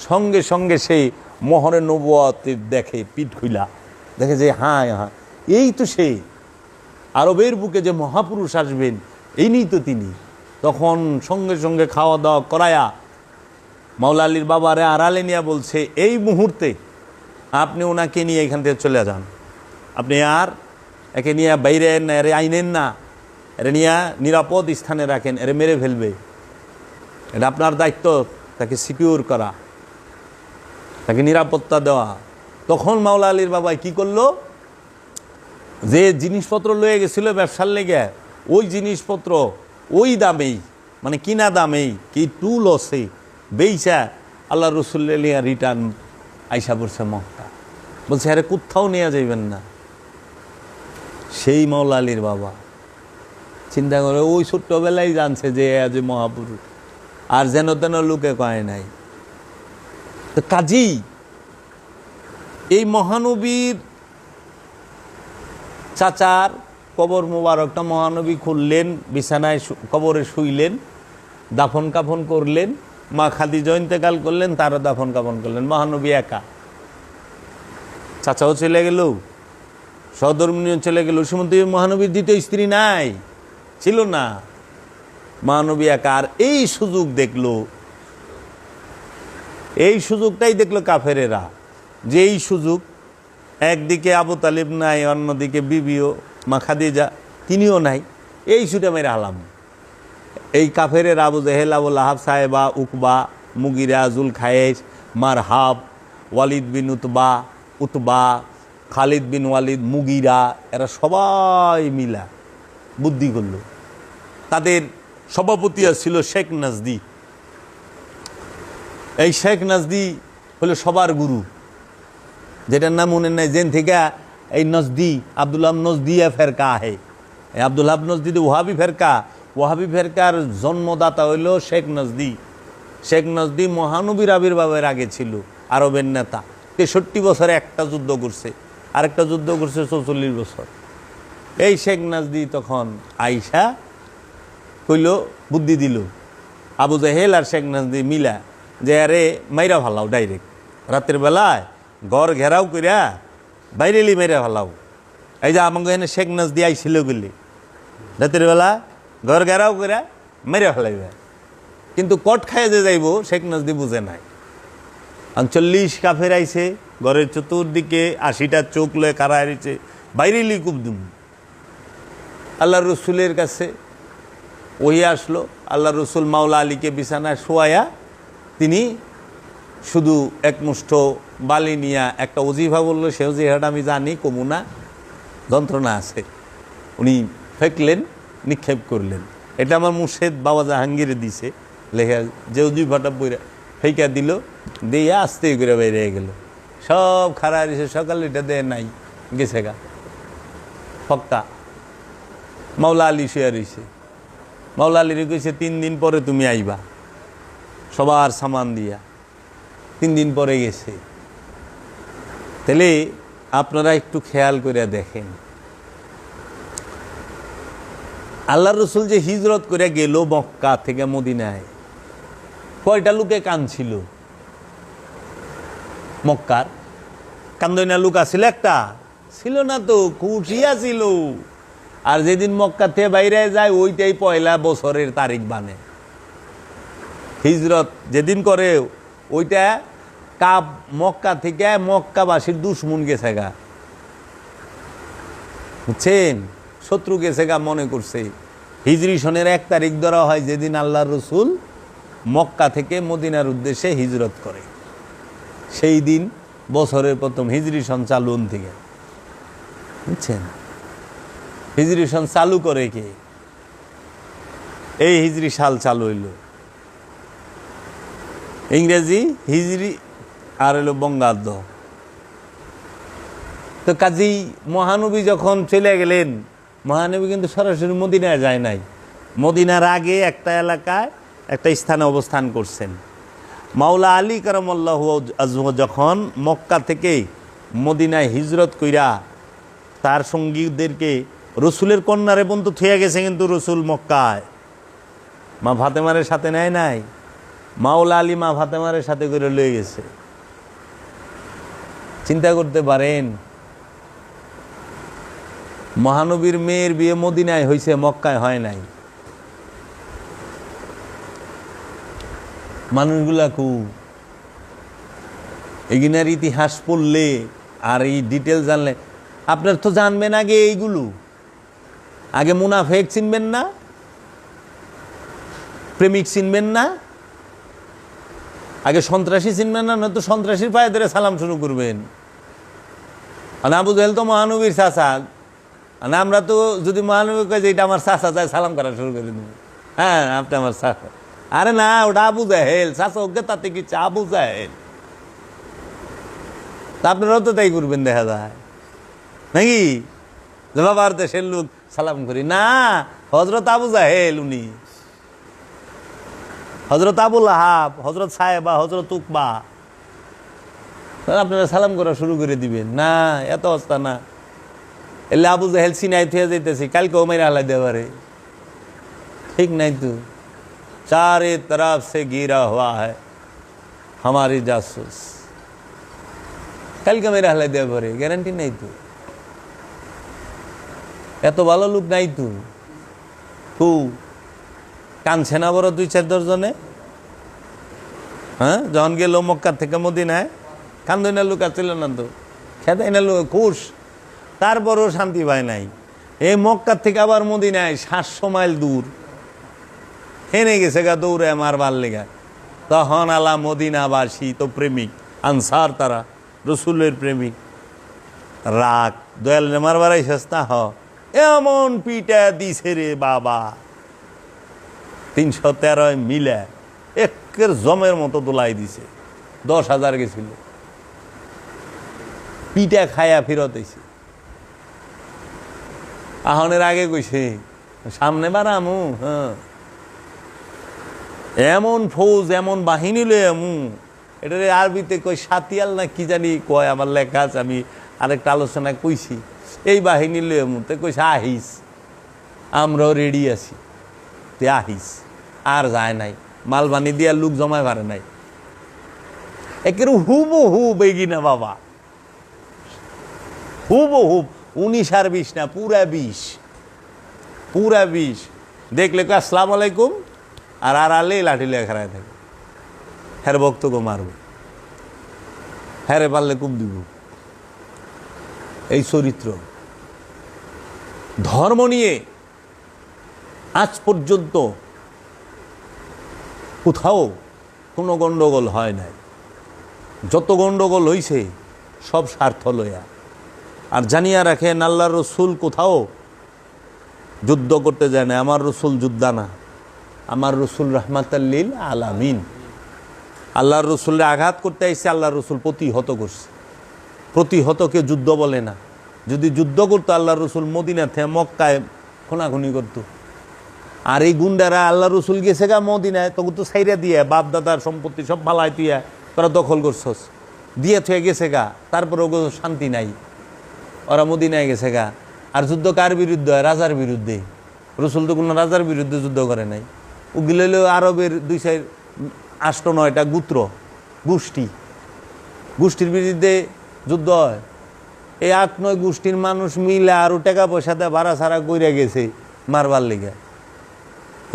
S1: সঙ্গে সঙ্গে সেই মোহরে নবুয়ত দেখে, পিঠ খুইলা দেখে যে হায় হায়, এই তো সেই আরবের বুকে যে মহাপুরুষ আসবেন, এই নিয়েই তো তিনি। তখন সঙ্গে সঙ্গে খাওয়া দাওয়া করায়া মাওলা আলীর বাবারে আড়ালে নিয়ে বলছে, এই মুহূর্তে আপনি ওনাকে নিয়ে এখান থেকে চলে যান, আপনি আর একে নিয়ে বাইরে এরে আইনেন না, এরে নিয়ে নিরাপদ স্থানে রাখেন, এরে মেরে ফেলবে, এটা আপনার দায়িত্ব, তাকে সিকিউর করা, তাকে নিরাপত্তা দেওয়া। তখন মাওলা আলীর বাবা কি করলো, যে জিনিসপত্র লয়ে গেছিল ব্যবসার লেগে, ওই জিনিসপত্র ওই দামেই, মানে কিনা দামেই, কি টু লসে বেইসা আল্লাহ রসুল্লাহ রিটার্ন আইসা পড়ছে মক্কা। বলছে আরে কোথাও নেওয়া যাইবেন না। সেই মাওলা আলীর বাবা চিন্তা করে ওই ছোট্টবেলায় জানছে যে আজ মহাপুরুষ, আর যেন তেন লোকে কয় নাই। তো কাজী এই মহানবীর চাচার কবর মোবারকটা মহানবী খুললেন, বিছানায় কবরে শুইলেন, দাফন কাফন করলেন, মা খাদিজা ইন্তেকাল করলেন, তারও দাফন কাফন করলেন, মহানবী একা। চাচাও চলে গেল, সহধর্মিণীও চলে গেল, সুমন্ত্রী মহানবীর দ্বিতীয় স্ত্রী নাই, ছিল না, মহানবী একা। আর এই সুযোগ দেখলো, এই সুযোগটাই দেখলো কাফেরেরা, যে এই সুযোগ, একদিকে আবু তালিব নাই, অন্যদিকে বিবিও মা খাদিজা তিনিও নাই, এই ছুটে মেরে হালাম, এই কাফেরের আবু জেহেল, আবু লাহাব, সাহেবা, উকবা, মুগিরা, জুল খায়েস, মারহাব, ওয়ালিদ বিন উতবা, খালিদ বিন ওয়ালিদ, মুগিরা, এরা সবাই মিলা বুদ্ধি করল। তাদের সভাপতি ছিল শেখ নাজদি। এই শেখ নাজদি হলো সবার গুরু, যেটার নাম মনে নাই, যেন থেকে এই নজদি আব্দুল্লাহ নজদিয়া ফেরকা আহে। এই আব্দুল্লাহ নজদি ওহাবি ফেরকা, ওহাবি ফেরকার জন্মদাতা হইল শেখ নজদি। শেখ নজদি মহানবীর আবির্ভাবের আগে ছিল আরবের নেতা। 63 বছরে একটা যুদ্ধ করছে, আরেকটা যুদ্ধ করছে 44 বছর। এই শেখ নাজদি তখন আইসা কইল, বুদ্ধি দিল আবু জাহেল আর শেখ নাজদি মিলা, যে আরে মাইরা ভালাও ডাইরেক্ট, রাতের বেলায় ঘর ঘেরাও কইরা বাইরেলি মেরে ভালাও। এই যে আমাকে এখানে শেখ নাজদি আইছিল বলে রাতের বেলা ঘর ঘেরাও কইরা মেরে ফেলাইবে, কিন্তু কট খাইয়ে যে যাইব শেখ নাজদি বুঝে নাই। 40 কাফের আইছে, ঘরের চতুর্দিকে 80টা চোখ লয়ে কারা হারিয়েছে, বাইরেলি কুবদুম। আল্লাহ রসুলের কাছে ওই আসলো, আল্লাহ রসুল মাওলা আলীকে বিছানায় শোয়ায়া তিনি শুধু একমুষ্ঠ বালি নিয়া একটা ওজিফা বললো, সে ওজিফাটা আমি জানি, কমুনা যন্ত্রণা আছে, উনি ফেকলেন, নিক্ষেপ করলেন। এটা আমার মুর্শেদ বাবা জাহাঙ্গীরে দিছে লেখা, যে ওজিফাটা বইরা ফেকা দিল, দিয়ে আস্তে করে বাইরে গেল। সব খারা রয়েছে, সকালে এটা দেয় নাই, গেছে গা ফক্কা। মাওলা আলী শুয়ে রয়েছে, মাওলা আলীরে কইছে 3 দিন পরে তুমি আইবা সবার সামান দিয়া। 3 দিন পরে গেছে। তাহলে আপনারা একটু খেয়াল করে দেখেন, আল্লাহ রসুল যে হিজরত করে গেল মক্কা থেকে মদিনায়, কয়টা লোকে কাঁদছিল? মক্কার কান্দইনা লোক আছিল? একটা ছিল না তো, খুশিয়া ছিল। আর যেদিন মক্কা থেকে বাইরে যায় ওইটাই পয়লা বছরের তারিখ বানে। হিজরত যেদিন করে ওইটা কাব মক্কা থেকে মক্কাবাসীর দুশ্মন গেছে গা, বুঝছেন? শত্রু গেছে গা মনে করছে। হিজরি সনের 1 তারিখ ধরা হয় যেদিন আল্লাহ রসুল মক্কা থেকে মদিনার উদ্দেশ্যে হিজরত করে, সেই দিন বছরের প্রথম হিজরি সন চালু থেকে, বুঝছেন? হিজরি সন চালু করে কে? এই হিজরি সাল চালু হইল, ইংরেজি হিজরি আর হইল বঙ্গাব্দ। তো কাজী মহানবী যখন চলে গেলেন, মহানবী কিন্তু সরাসরি মদিনায় যায় নাই, মদিনার আগে একটা এলাকায় একটা স্থানে অবস্থান করছেন। মাওলা আলী কারামাল্লাহু আযহু যখন মক্কা থেকে মদিনায় হিজরত কইরা তার সঙ্গীদেরকে রসুলের কন্যারে বন্ধু থুয়ে গেছে, কিন্তু রসুল মক্কায় মা ফাতেমারের সাথে নেয় নাই, মাওলা আলী মা ফাতেমারের সাথে করে লয়ে গেছে। চিন্তা করতে পারেন, মহানবীর মেয়ের বিয়ে মদিনায় হয়েছে, মক্কায় হয় নাই। মানুষগুলা খুব এগিনার ইতিহাস পড়লে আর এই ডিটেল জানলে আপনার তো জানবেন আগে এইগুলো। আগে মুনাফেক চিনবেন না, প্রেমিক চিনবেন না, আগে সন্ত্রাসী চিনবেন না, নয়তো সন্ত্রাসীর পায়ে ধরে সালাম শুরু করবেন। আর আবু জাহেল তো মহানবীর চাচা, আর আমরা তো যদি মহানবী কয় যে এটা আমার চাচা যায়, সালাম করা শুরু করে দেবো। হ্যাঁ, আপনি আমার চাচা। আরে না, ওটা আবু জাহেল, চাচা ওকে তাতে কি আবু জাহেল। তা আপনারাও তো তাই করবেন, দেখা যায় নাকি? বাবার দেশের লোক সালাম করি না, হজরত আবু জাহেল উনি, হজরত আবু লাহাব, হজরত সাহেবা, হজরত উকবা, আপনারা সালাম করা শুরু করে দিবেন না, এত অবস্থা না। এলে আবু জাহেল সিনাই থুয়ে যাইতেছি, কালকেও মেরে হালাই দেবারে, ঠিক নাই তো? চারে তরফ সে ঘিরা হুয়া হ্যায় हमारी जासूस, কালকে মেরে হালাই দেবারে, গ্যারান্টি নাই তো? এত ভালো লোক নাই তো? খুব কানছে না বড় 2-4 জনে? হ্যাঁ, যখন গেল মক্কা থেকে মদিনায়, কান্দই না লোক আসছিল না তো, খেদাই না লোক খুশ, তারপরও শান্তি পায় নাই। এই মক্কা থেকে আবার মদিনায় 700 মাইল দূর, হেনে গেছে গা দৌড়ে মারবার লেগা। তখন আলা মদিনাবাসী তো প্রেমিক, আনসার তারা রসুলের প্রেমিক, রাগ দয়াল মারবার সস্তা হ এমন পিটা দিছে রে বাবা, 313 মিলে একের জমের মতো দোলাই দিছে। 10,000 গেছিল, পিঠা খায়া ফিরত হয়েছে। আহনের আগে কইছে সামনে বাড়ামু, হ্যাঁ এমন ফৌজ এমন বাহিনী লই আমু, এটা আরবিতে কই সাতিয়াল না কি জানি কয়, আমার লেখা আছে, আমি আরেকটা আলোচনা কইছি। এই বাহিনী লই আমু, তো কইছে আহিস, আমরাও রেডি আছি, তে আহিস। আর যায় নাই, মালবানি দিয়া লোক জমায় পারে নাই, একের হুবহু বেগিনা বাবা, হুবহু 19 আর 20 না, পুরা 20, পুরা 20। দেখলে কয় আসসালামু আলাইকুম, আর আলে লাঠি লেগে খারায় থাকে, হ্যার বক্তব্য মারব, হ্যারে পারলে কুম দিব। এই চরিত্র। ধর্ম নিয়ে আজ পর্যন্ত কোথাও কোনো গণ্ডগোল হয় নাই, যত গণ্ডগোল হইছে সব স্বার্থ লইয়া। আর জানিয়া রাখেন আল্লাহর রসুল কোথাও যুদ্ধ করতে যায় না, আমার রসুল যোদ্ধা না, আমার রসুল রাহমাতাল লিল আলামিন। আল্লাহর রসুলের আঘাত করতে আইসে, আল্লাহর রসুল প্রতিহত করছে। প্রতিহতকে যুদ্ধ বলে না। যদি যুদ্ধ করতো আল্লাহর রসুল মদিনা থেকে মক্কায় খুনাখুনি করতো। আর এই গুন্ডারা আল্লাহ রসুল গেছে গা মদিনায়, তখন তো সাইরা দিয়ে বাপ দাদার সম্পত্তি সব ভালাই তুইয়া তোরা দখল করছস, দিয়ে থুয়ে গেছে গা, তারপরে ওগো শান্তি নাই, ওরা মদিনায় গেছে গা। আর যুদ্ধ কার বিরুদ্ধে হয়? রাজার বিরুদ্ধে। রসুল তো কোনো রাজার বিরুদ্ধে যুদ্ধ করে নাই। ওগুলো হলো আরবের 2-8-9টা গোত্র, গোষ্ঠীর বিরুদ্ধে যুদ্ধ হয়। এই 8-9 গোষ্ঠীর মানুষ মিলে আরও টাকা পয়সা দেয় ভাড়া ছাড়া কইরা গেছে মারবার লেগে।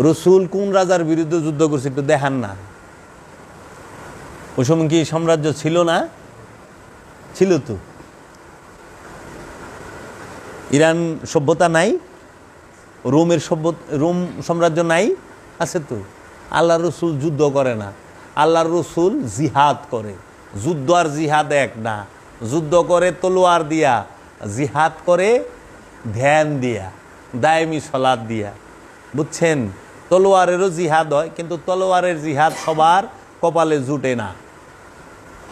S1: রসুল কোন রাজার বিরুদ্ধে যুদ্ধ করছে একটু দেখান না। ওই সময় কি সাম্রাজ্য ছিল না? ছিল তো। ইরান সভ্যতা নাই, রোম সাম্রাজ্য নাই, আছে তো। আল্লাহর রসুল যুদ্ধ করে না, আল্লাহর রসুল জিহাদ করে। যুদ্ধ আর জিহাদ এক না। যুদ্ধ করে তলোয়ার দিয়া, জিহাদ করে ধ্যান দিয়া, দায়মি সলাদ দিয়া। বুঝছেন? তলোয়ারেরও জিহাদ হয়, কিন্তু তলোয়ারের জিহাদ সবার কপালে জুটে না,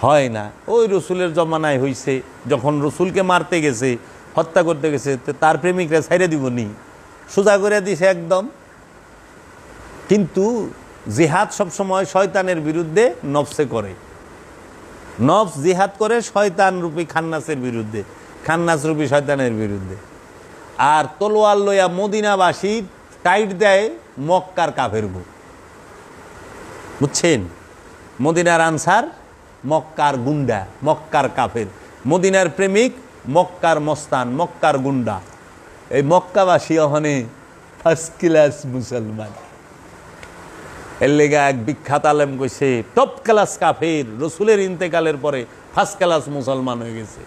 S1: হয় না। ওই রসুলের জমানায় হইছে, যখন রসুলকে মারতে গেছে, হত্যা করতে গেছে, তার প্রেমিকরা ছাইড়ে দিবনি, সোজা করে দিছে একদম। কিন্তু জিহাদ সবসময় শয়তানের বিরুদ্ধে নফসে করে। নফস জিহাদ করে শয়তান রূপী খান্নাসের বিরুদ্ধে, খান্নাস রূপী শয়তানের বিরুদ্ধে। আর তলোয়ার লইয়া মদিনাবাসী টাইট দেয় মক্কার কাফের গো। বুঝছেন? মদিনার আনসার মক্কার গুন্ডা, মক্কার কাফের। মদিনার প্রেমিক মক্কার মস্তান, মক্কার গুন্ডা। এই মক্কাবাসী ওখানে ফার্স্ট ক্লাস মুসলমান। এর লেগা এক বিখ্যাত আলেম কইছে, টপ ক্লাস কাফের রসুলের ইন্তেকালের পরে ফার্স্ট ক্লাস মুসলমান হয়ে গেছে।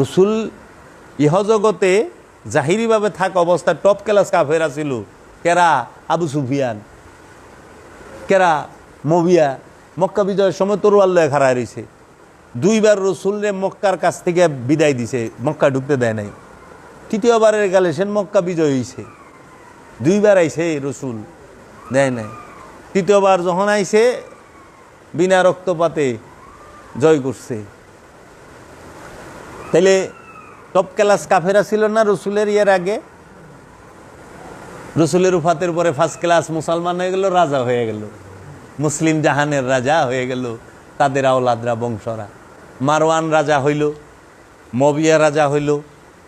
S1: রসুল ইহজগতে জাহিরিভাবে থাকা অবস্থায় টপ ক্লাস কাফের আছিল। কেরা? আবু সুফিয়ান, কেরা? মবিয়া। মক্কা বিজয়ের সময় তরোয়াল লয়ে খাড়া রয়েছে। 2 বার রসুলরে মক্কার কাছ থেকে বিদায় দিছে, মক্কা ঢুকতে দেয় নাই। 3য়বারের গেলে সে মক্কা বিজয় হয়েছে। 2 বার আইছে রসুল, দেয় নাই। 3য়বার যখন আইছে বিনা রক্তপাতে জয় করছে। তাইলে টপ ক্লাস কাফেরা ছিল না রসুলের ইয়ের আগে? রসুলের উফাতের পরে ফার্স্ট ক্লাস মুসলমান হয়ে গেল, রাজা হয়ে গেল, মুসলিম জাহানের রাজা হয়ে গেল তাদের আওলাদরা, বংশরা। মারওয়ান রাজা হইল, মবিয়া রাজা হইল,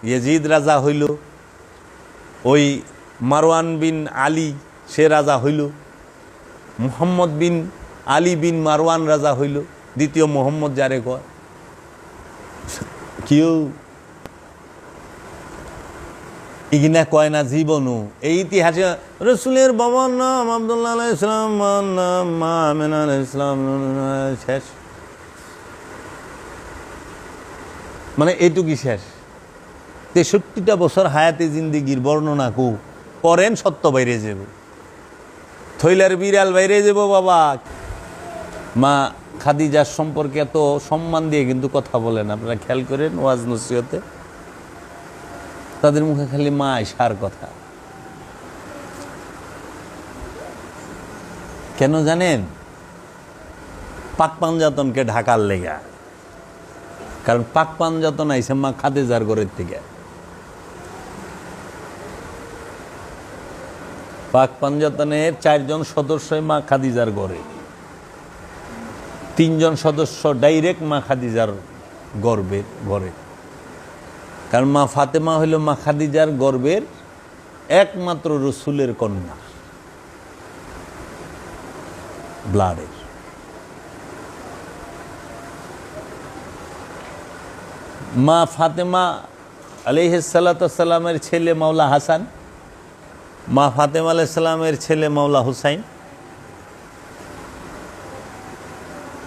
S1: ইয়েজিদ রাজা হইল, ওই মারওয়ান বিন আলী সে রাজা হইল, মুহাম্মদ বিন আলী বিন মারওয়ান রাজা হইল, দ্বিতীয় মোহাম্মদ যারে কয়। কেউ ইগিনা কয় না জীবনও। এই ইতিহাসে রসুলের বাবার নাম আব্দুল্লাহ আলাইহিস সালাম, মার নাম মা আমেনা আলাইহিস সালাম, শেষ। মানে এইটুকুই শেষ। 63টা বছর হায়াতে জিন্দিগির বর্ণনা করেন, সত্য বাইরে যাব। থইলার বিড়াল বাইরে যাব বাবা। মা খাদিজার সম্পর্কে এত সম্মান দিয়ে কিন্তু কথা বলেন, আপনারা খেয়াল করেন ওয়াজ নসিহতে তাদের মুখে খালি মা আয়েশার কথা। কেন জানেন? পাক পাঞ্জাতনকে ঢাকার লেগা। কারণ পাক পাঞ্জাতন আইসে মা খাদিজার ঘরের থেকে। পাক পাঞ্জাতনের 4 জন সদস্যই মা খাদিজার ঘরে, 3 জন সদস্য ডাইরেক্ট মা খাদিজার গর্বের ঘরে। কারণ মা ফাতেমা হইল মা খাদিজার গর্বের একমাত্র রসুলের কন্যা, ব্লাডের। মা ফাতেমা আলাইহিস সালাতু ওয়াস সালামের ছেলে মাওলা হাসান, মা ফাতেমা আলাইহিস সালামের ছেলে মাওলা হুসাইন।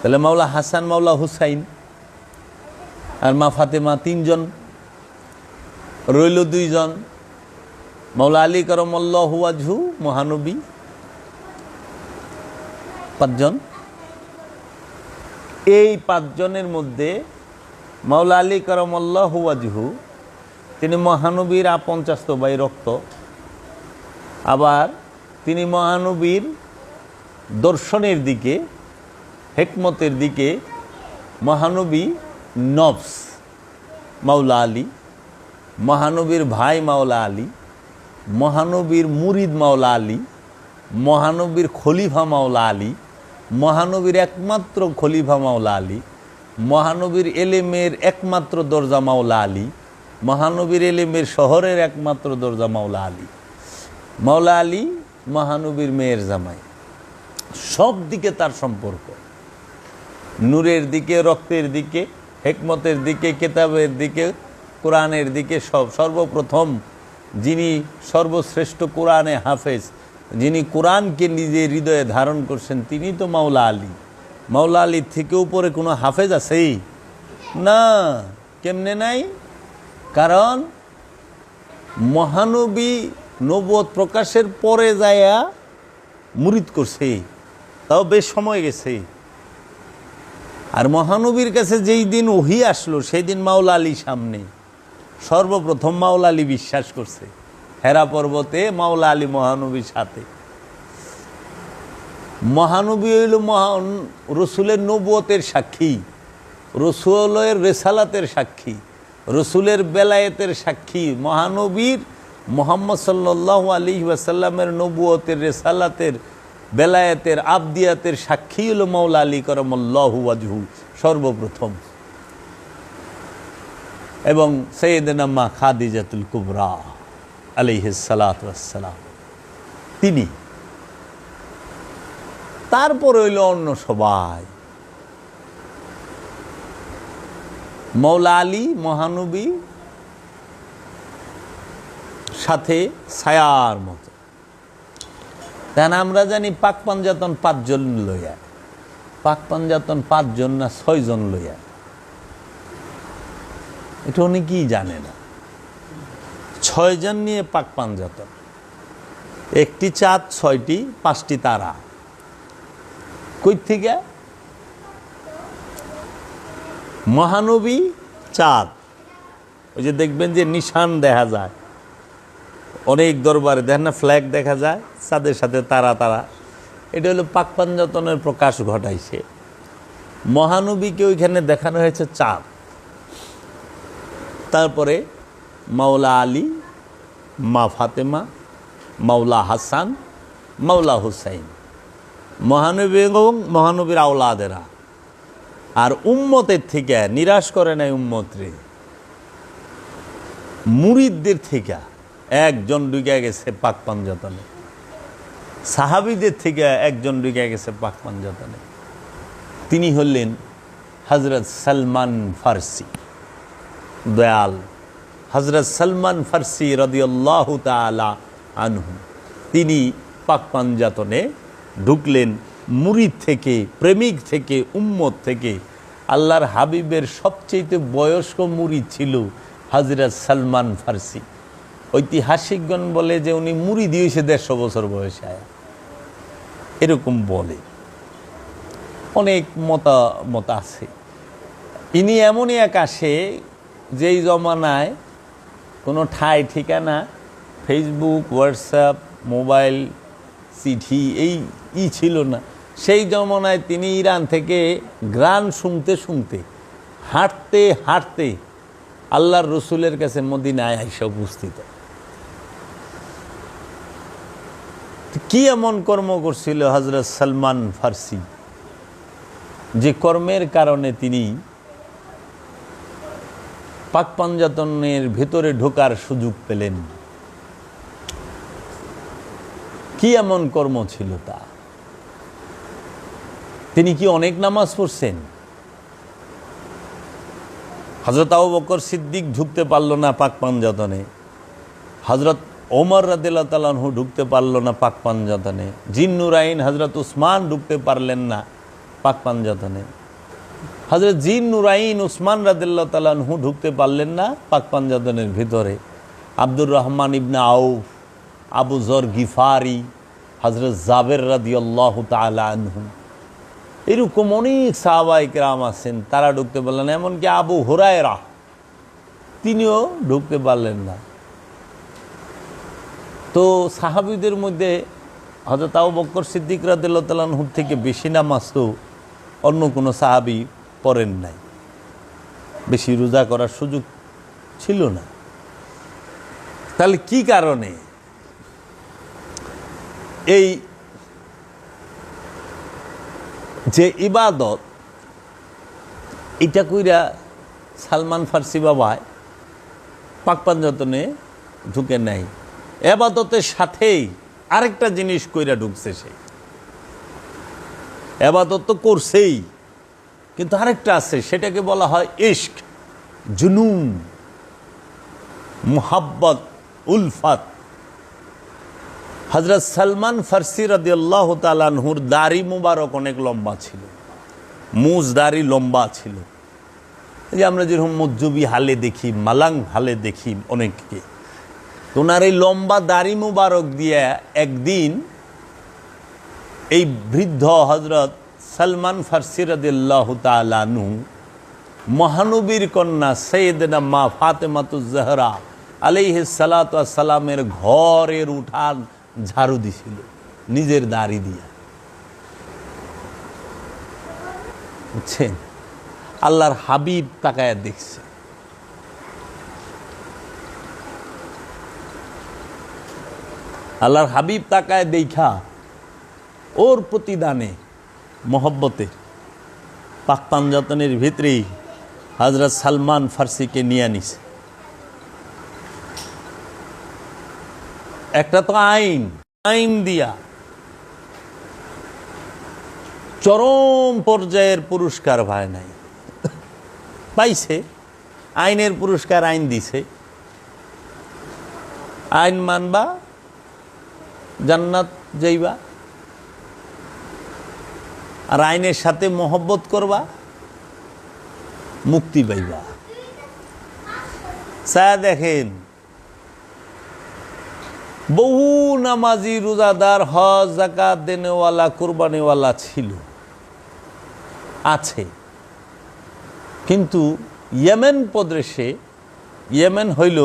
S1: তাহলে মাওলা হাসান, মাওলা হুসাইন আর মা ফাতেমা 3 জন, রইল 2 জন। মাওলা আলী কারামাল্লাহু ওয়াজহু মহানবী 5 জন। এই 5 জনের মধ্যে মাওলা আলী কারামাল্লাহু ওয়াজহু তিনি মহানবীর আপন চাচতো ভাই রক্ত। আবার তিনি মহানবীর দর্শনের দিকে, হিকমতের দিকে মহানবী নফস মাওলা আলী, মহানবীর ভাই মাওলা আলী, মহানবীর মুরিদ মাওলা আলী, মহানবীর খলিফা মাওলা আলী, মহানবীর একমাত্র খলিফা মাওলা আলী, মহানবীর এলেমের একমাত্র দরজা মাওলা আলী, মহানবীর এলেমের শহরের একমাত্র দরজা মাওলা আলী। মাওলা আলী মহানবীর মেয়ের জামাই। সব দিকে তার সম্পর্ক, নূরের দিকে, রক্তের দিকে, হিকমতের দিকে, কিতাবের দিকে, কোরআনের দিকে, সর্বপ্রথম যিনি সর্বশ্রেষ্ঠ কোরআনে হাফেজ, যিনি কোরআনকে নিজের হৃদয়ে ধারণ করছেন, তিনি তো মাওলা আলী। মাওলা আলীর থেকে উপরে কোনো হাফেজ আছেই না। কেমনে নাই? কারণ মহানবী নবুয়ত প্রকাশের পরে যায়া মুরিদ করছে, তাও বেশ সময় গেছে। আর মহানবীর কাছে যেই দিন ওহী আসলো সেই দিন মাওলা আলী সামনে সর্বপ্রথম মাওলা আলী বিশ্বাস করছে। হেরা পর্বতে মাওলা আলী মহানবীর সাথে। মহানবী হইল রসুলের নবুয়তের সাক্ষী, রসুলের রেসালাতের সাক্ষী, রসুলের বেলায়েতের সাক্ষী। মহানবীর মুহাম্মদ সাল্লাল্লাহু আলাইহি ওয়াসাল্লামের নবুয়তের, রেসালাতের, বেলায়েতের, আবদিয়াতের সাক্ষী হলো মাওলা আলী কারামাল্লাহু ওয়াজহু সর্বপ্রথম। এবং সাইয়েদানা মা খাদিজাতুল কুবরা আলাইহিস সালাতু ওয়াস সালাম তিনি। তারপর হইল অন্য সবাই। মাওলা আলী মহানবী সাথে ছায়ার মতো। তাই আমরা জানি পাক পাঞ্জাতন 5 জন লইয়া, পাক পাঞ্জাতন 5 জন না 6 জন লইয়া। এটা অনেকেই জানে না। 6 জন নিয়ে পাক পাঞ্জাতন, 1টি চাঁদ, 6টি 5টি তারা। কই থেকে? মহানবী চাঁদ। ওই যে দেখবেন যে নিশান দেখা যায় অনেক দরবারে, দেখেন না ফ্ল্যাগ দেখা যায় চাঁদের সাথে তারা তারা। এটা হলো পাক পাঞ্জাতনের প্রকাশ ঘটাইছে। মহানবীকে ওইখানে দেখানো হয়েছে চাঁদ। তারপরে মাওলা আলী, মা ফাতেমা, মাওলা হাসান, মাওলা হুসাইন, মহানবী এবং মহানবীর আওলাদেরা। আর উম্মতের থেকে নিরাশ করে নাই উম্মতরে, মুরিদদের থেকে 1 জন ঢুকে গেছে পাক পাঞ্জাতনে, সাহাবীদের থেকে 1 জন ঢুকে গেছে পাক পাঞ্জাতনে। তিনি হলেন হযরত সালমান ফারসি, দয়াল হযরত সালমান ফারসি রাদিয়াল্লাহু তাআলা আনহু। তিনি পাক পাঞ্জাতনে ঢুকলেন মুরিদ থেকে, প্রেমিক থেকে, উম্মত থেকে। আল্লাহর হাবিবের সবচেয়ে বয়স্ক মুরিদ ছিল হযরত সালমান ফারসি। ঐতিহাসিকগণ বলে যে উনি মুরিদ হয়েছে 150 বছর বয়সে আয়া। এরকম বলে, অনেক মতামত আছে। ইনি এমনই এক আসে যেই জমানায় কোনো ঠাই ঠিকানা, ফেসবুক, হোয়াটসঅ্যাপ, মোবাইল, চিঠি এই ছিল না। সেই জমানায় তিনি ইরান থেকে গান শুনতে শুনতে হাঁটতে হাঁটতে আল্লাহর রসুলের কাছে মদিনায় আইসা উপস্থিত। কি এমন কর্ম করছিল হযরত সালমান ফার্সি, যে কর্মের কারণে তিনি পাক পাঞ্জাতনের ভেতরে ঢোকার সুযোগ পেলেন? কি এমন কর্ম ছিল তা? তিনি কি অনেক নামাজ পড়ছেন? হযরত আবু বকর সিদ্দিক ঢুকতে পারল না পাক পাঞ্জাতনে, হযরত ওমর রাদিয়াল্লাহু তাআলা আনহু ঢুকতে পারল না পাক পাঞ্জাতনে, জিন্নুরাইন হযরত উসমান ঢুকতে পারলেন না পাক পাঞ্জাতনে, হযরত জিন্নুরাইন উসমান রাদিয়াল্লাহু তাআলা আনহু ঢুকতে পারলেন না পাক পাঞ্জাতনের ভিতরে। আব্দুর রহমান ইবনে আউফ, আবু যর গিফারি, হযরত জাবের রাদিয়াল্লাহু তাআলা আনহু, এরকম অনেক সাহাবায়ে কেরাম আছেন, তারা ঢুকতে পারলেন না। এমনকি আবু হুরায়রা তিনিও ঢুকতে পারলেন না। তো সাহাবীদের মধ্যে হযরত আবু বকর সিদ্দিক রাদিয়াল্লাহু তাআলা আনহু থেকে বেশি নামাজ তো অন্য কোনো সাহাবী পড়েন নাই, বেশি রোজা করার সুযোগ ছিল না। তাহলে কি কারণে এই যে ইবাদত, এটা কইরা সালমান ফার্সি বাবায় পাক পাঞ্জাতনে ঢুকে নাই? এবাদতের সাথেই আরেকটা জিনিস কইরা ঢুকছে সে। এবাদত তো করছেই, কিন্তু আরেকটা আছে, সেটাকে বলা হয় ইশক, জুনুন, মুহাব্বত, উলফাত। হযরত সালমান ফার্সি রাদিয়াল্লাহু তাআলা আনহুর দাড়ি মুবারক অনেক লম্বা ছিল, মুজ দাড়ি লম্বা ছিল। এই যে আমরা যেরকম মজ্জুবি হালে দেখি, মালাং হালে দেখি অনেককে, ওনার এই লম্বা দাড়ি মুবারক দিয়ে একদিন এই বৃদ্ধ হযরত সালমান ফার্সি রাদিয়াল্লাহু তাআলা আনহু মহানবীর কন্যা সাইয়েদনা মা ফাতেমাতুজ জাহরা আলাইহিস সালাতু ওয়াস সালামের ঘরের উঠান ঝাড়ু দিছিল নিজের দাড়ি দিয়া। বুঝছেন? আল্লাহর হাবিব তাকায়া দেখছে। আল্লাহর হাবিব তাকায় দেখা ওর প্রতিদানে মহব্বতে পাক পাঞ্জাতনের ভিতরেই হযরত সালমান ফার্সিকে নিয়ে নিছে। একটা তো আইন দিয়া চরম পর্যায়ের পুরস্কার ভাই নাই পাইছে, আইনের পুরস্কার আইন দিছে। আইন মানবা, জান্নাত যাইবা, আর আইনের সাথে মহব্বত করবা, মুক্তি পাইবা। ছায়া দেখেন, বহু নামাজি, রোজাদার, হজ যাকাত দেনেওয়ালা, কুরবানিওয়ালা ছিল, আছে, কিন্তু ইয়েমেন প্রদেশে, ইয়েমেন হইল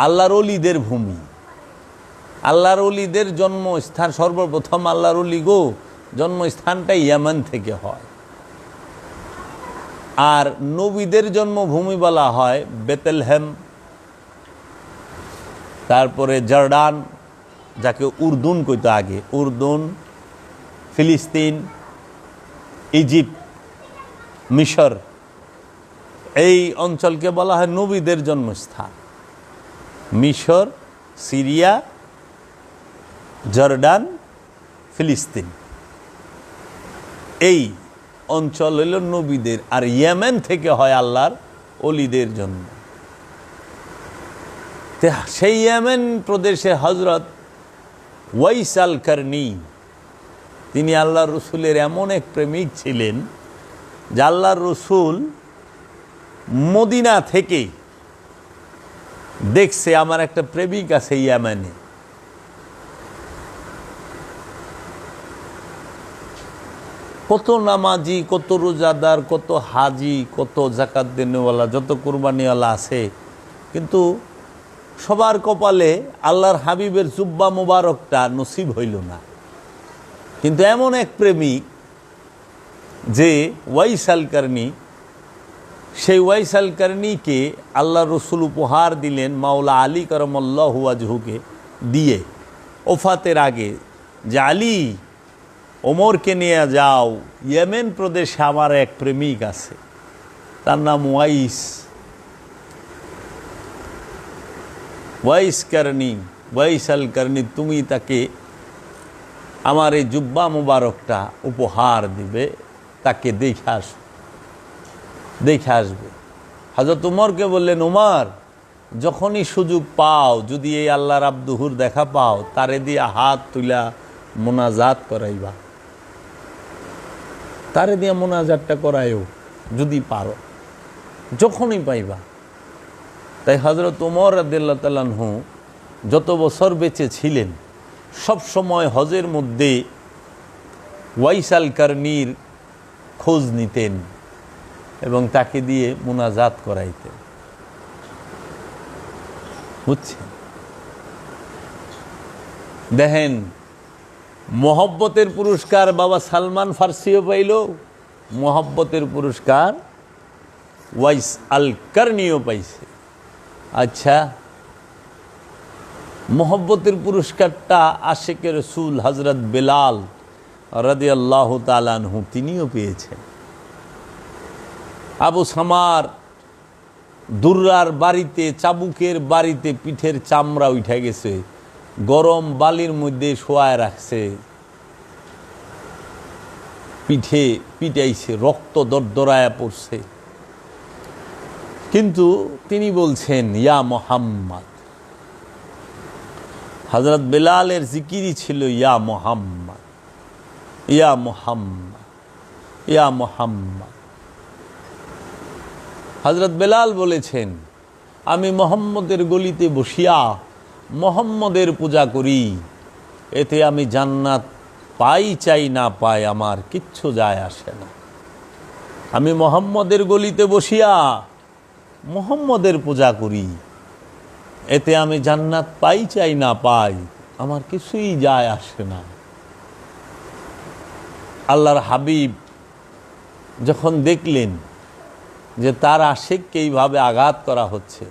S1: আল্লাহর ওলিদের ভূমি, আল্লাহর ওলিদের জন্মস্থান। সর্বপ্রথম আল্লাহর ওলি গো জন্মস্থানটা ইয়েমেন থেকে হয়, আর নবীদের জন্মভূমি বলা হয় বেতেলহেম, তারপরে জর্ডান, যাকে উর্দুন কইতো আগে, উর্দুন, ফিলিস্তিন, ইজিপ্ট, মিশর, এই অঞ্চলকে বলা হয় নবীদের জন্মস্থান। মিশর, সিরিয়া, জর্ডান, ফিলিস্তিন, এই অঞ্চল হইল নবীদের, আর ইয়েমেন থেকে হয় আল্লাহর ওলিদের জন্য। সেই ইয়েমেন প্রদেশে হযরত ওয়াইস আল কারনি, তিনি আল্লাহর রসুলের এমন এক প্রেমিক ছিলেন যে আল্লাহর রসুল মদিনা থেকে দেখছে আমার একটা প্রেমিক আছে ইয়েমেনে, কত নামাজি, কত রোজাদার, কত হাজি, কত জাকাত দেনেওয়ালা, যত কুরবানিওয়ালা আছে, কিন্তু সবার কপালে আল্লাহর হাবিবের জুব্বা মুবারকটা নসিব হইল না। কিন্তু এমন এক প্রেমিক যে ওয়াইস আল কারনি, সেই ওয়াইস আল কারনিকে আল্লাহ রসুল উপহার দিলেন মাওলা আলী করমল্লাহু ওয়াজহুকে দিয়ে ওফাতের আগে, যে আলী, ওমরকে নিয়ে যাও, ইয়েমেন প্রদেশে আমার এক প্রেমিক আছে, তার নাম ওয়াইস কারনি, ওয়াইস আল কারনি, তুমি তাকে আমার এই জুব্বা মুবারকটা উপহার দিবে, তাকে দেখে আসবে। হযরত উমরকে বললেন, উমর, যখনই সুযোগ পাও, যদি এই আল্লাহর আব্দুহুর দেখা পাও, তারে দিয়া হাত তুলা মোনাজাত করাইবা, তারে দিয়া মোনাজাতটা করায়ও যদি পারো, যখনই পাইবা। তাই হযরত উমর রাদিয়াল্লাহু তাআলা আনহু যত বছর বেঁচে ছিলেন, সব সময় হজের মধ্যে ওয়াইস আল কারনির খোঁজ নিতেন এবং তাকে দিয়ে মুনাজাত করাইতেন। বুঝছেন? দেখেন, মোহব্বতের পুরস্কার বাবা সালমান ফার্সিও পাইল, মোহব্বতের পুরস্কার ওয়াইস আল কারনিও পাইছে। আচ্ছা, মোহব্বতের পুরস্কারটা আশিকে রসুল হযরত বেলাল রাদিয়াল্লাহু তাআলা আনহু তিনিও পেয়েছেন। আবু সামার দুর্রার বাড়িতে, চাবুকের বাড়িতে পিঠের চামড়া উঠে গেছে, গরম বালির মধ্যে শোয়ায় রাখছে, পিঠে পিটাইছে, রক্ত দরদরায়া পড়ছে, কিন্তু তিনি বলছেন ইয়া মুহাম্মদ। হযরত বেলালের জিকিরই ছিল ইয়া মুহাম্মদ, ইয়া মুহাম্মদ, ইয়া মুহাম্মদ। হযরত বেলাল বলেছেন, আমি মুহাম্মদের গলিতে বসিয়া মুহাম্মদের পূজা করি, এতে আমি জান্নাত পাই চাই না পাই আমার কিচ্ছু যায় আসে না। আমি মুহাম্মদের গলিতে বসিয়া মুহাম্মদের পূজা করি, এতে আমি জান্নাত পাই চাই না পাই আমার কিছুই যায় আসে না। আল্লাহর হাবিব যখন দেখলেন যে তার আশিককে এইভাবে আঘাত করা হচ্ছে,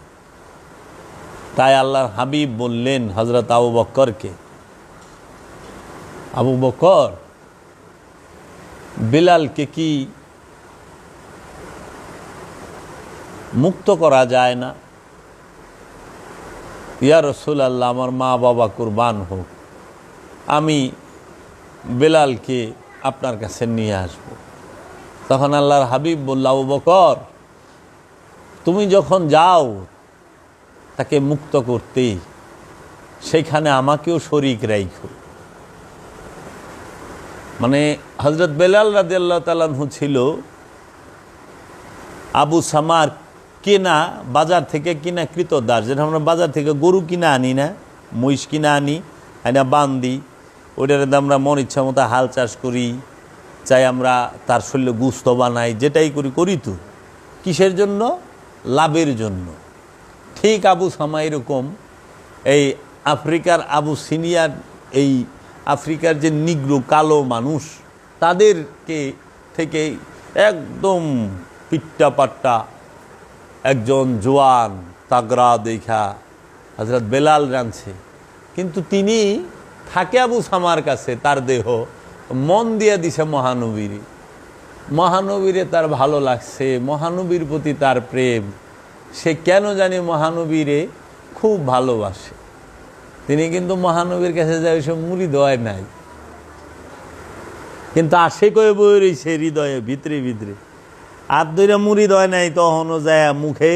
S1: তাই আল্লাহর হাবিব বললেন হযরত আবু বকরকে, আবু বকর, বেলালকে কি মুক্ত করা যায় না? ইয়া রাসূলুল্লাহ, আমার মা বাবা কুরবান হোক, আমি বেলালকে আপনার কাছে নিয়ে আসব। তখন আল্লাহর হাবিব বলল, আবু বকর, তুমি যখন যাও তাকে মুক্ত করতে, সেখানে আমাকেও শরীক রাখো। মানে হযরত বেলাল রাদিয়াল্লাহু তাআলা আনহু ছিল আবু সামার কেনা, বাজার থেকে কিনা কৃতদাস, যেটা আমরা বাজার থেকে গরু কিনা আনি না, মহিষ কিনা আনি, আইনা বান্ধি, ওইটার আমরা মন ইচ্ছা মতো হাল চাষ করি, চাই আমরা তার শরীরে গুস্ত বানাই, যেটাই করি তো কিসের জন্য? লাভের জন্য। ঠিক আবু সামা এরকম এই আফ্রিকার আবু সিনিয়ার, এই আফ্রিকার যে নিগ্রো কালো মানুষ, তাদেরকে থেকে একদম পিট্টা পাট্টা একজন জোয়ান তাগড়া দেখা হযরত বেলাল জানছে, কিন্তু তিনি থাকে আবু সামার কাছে, তার দেহ মন দিয়ে দিছে মহানবীরে, মহানবীরে তার ভালো লাগছে, মহানবীর প্রতি তার প্রেম, সে কেন জানি মহানবীরে খুব ভালোবাসে। তিনি কিন্তু মহানবীর কাছে যায় সে মুড়ি দেওয়ায় নাই, কিন্তু আশে কয়ে বয়ে রয়েছে হৃদয়ে ভিতরে ভিতরে, আর দুইটা মুড়ি দেওয়ায় নাই, তখনও যায় মুখে,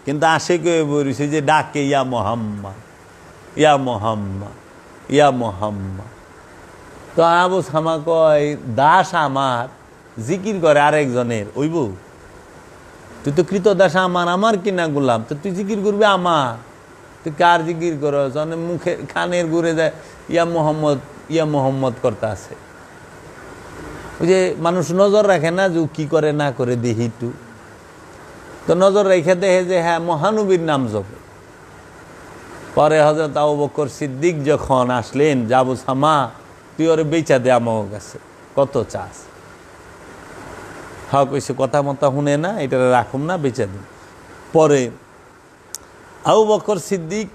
S1: কিন্তু আশে কয়ে বয়ে রয়েছে যে ডাকে ইয়া মুহাম্মদ, ইয়া মুহাম্মদ, ইয়া মুহাম্মদ। তো আবু সামা কয়, দাস আমার জিকির করে আরেকজনের, ওইব তুই তো কৃত দাস আমার, আমার কিনা গোলাম, তো তুই জিকির করবি আমার, তুই কার জিকির করস? মুখে কানের ঘুরে যায় ইয়া মোহাম্মদ, ইয়া মোহাম্মদ করতে আছে। ওই যে মানুষ নজর রাখে না যে কি করে না করে দেখি একটু, তো নজর রেখে দেখে যে হ্যাঁ মহানবীর নাম জপে। পরে হযরত আবু বকর সিদ্দিক যখন আসলেন, যাবো সামা তুই ওরে বেচা দে আমার কাছে, কত চাস? হ্যাঁ কইছে কথা মতা শুনে না, এটা রাখুন না, বেচা দিন। পরে আবু বকর সিদ্দিক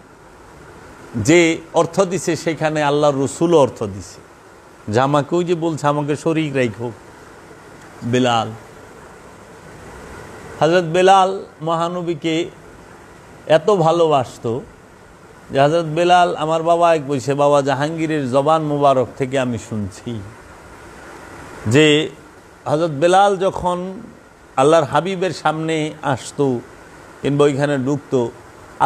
S1: যে অর্থ দিছে সেখানে আল্লাহর রসুলও অর্থ দিছে, যে আমাকে ওই যে বলছে আমাকে শরীক রাখো। বেলাল, হযরত বেলাল মহানবীকে এত ভালোবাসতো যে হযরত বেলাল, আমার বাবা এক বলছে, বাবা জাহাঙ্গীরের জবান মুবারক থেকে আমি শুনছি যে হযরত বেলাল যখন আল্লাহর হাবিবের সামনে আসতো কিংবা ওইখানে ঢুকতো,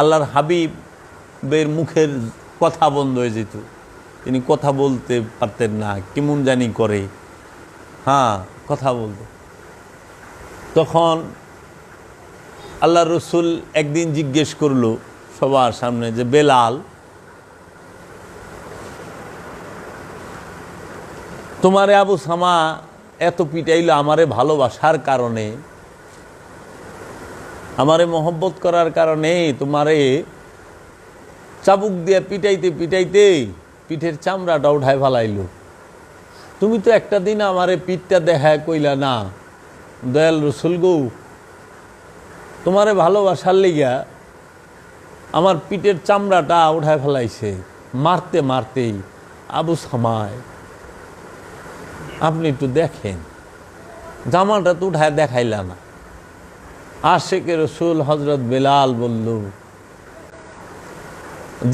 S1: আল্লাহর হাবিবের মুখের কথা বন্ধ হয়ে যেত, তিনি কথা বলতে পারতেন না, কেমন জানি করে, হ্যাঁ কথা বলতো। তখন আল্লাহ রসুল একদিন জিজ্ঞেস করলো সবার সামনে যে বেলাল, তোমারে আবু সামা এত পিটাইলো আমারে ভালোবাসার কারণে, আমারে মহব্বত করার কারণে তোমারে চাবুক দিয়ে পিটাইতে পিটাইতে পিঠের চামড়াটা উঠায় ফেলাইলো। তুমি তো একটা দিন আমারে পিঠটা দেখায় কইলা না, দয়াল রসুল গো তোমারে ভালোবাসার লিগা আমার পিঠের চামড়াটা উঠায় ফেলাইছে মারতে মারতেই। আবু সামায় আপনি একটু দেখেন, জামাটা তো উঠায় দেখাইলা না। আশেকে রসুল হযরত বেলাল বলল,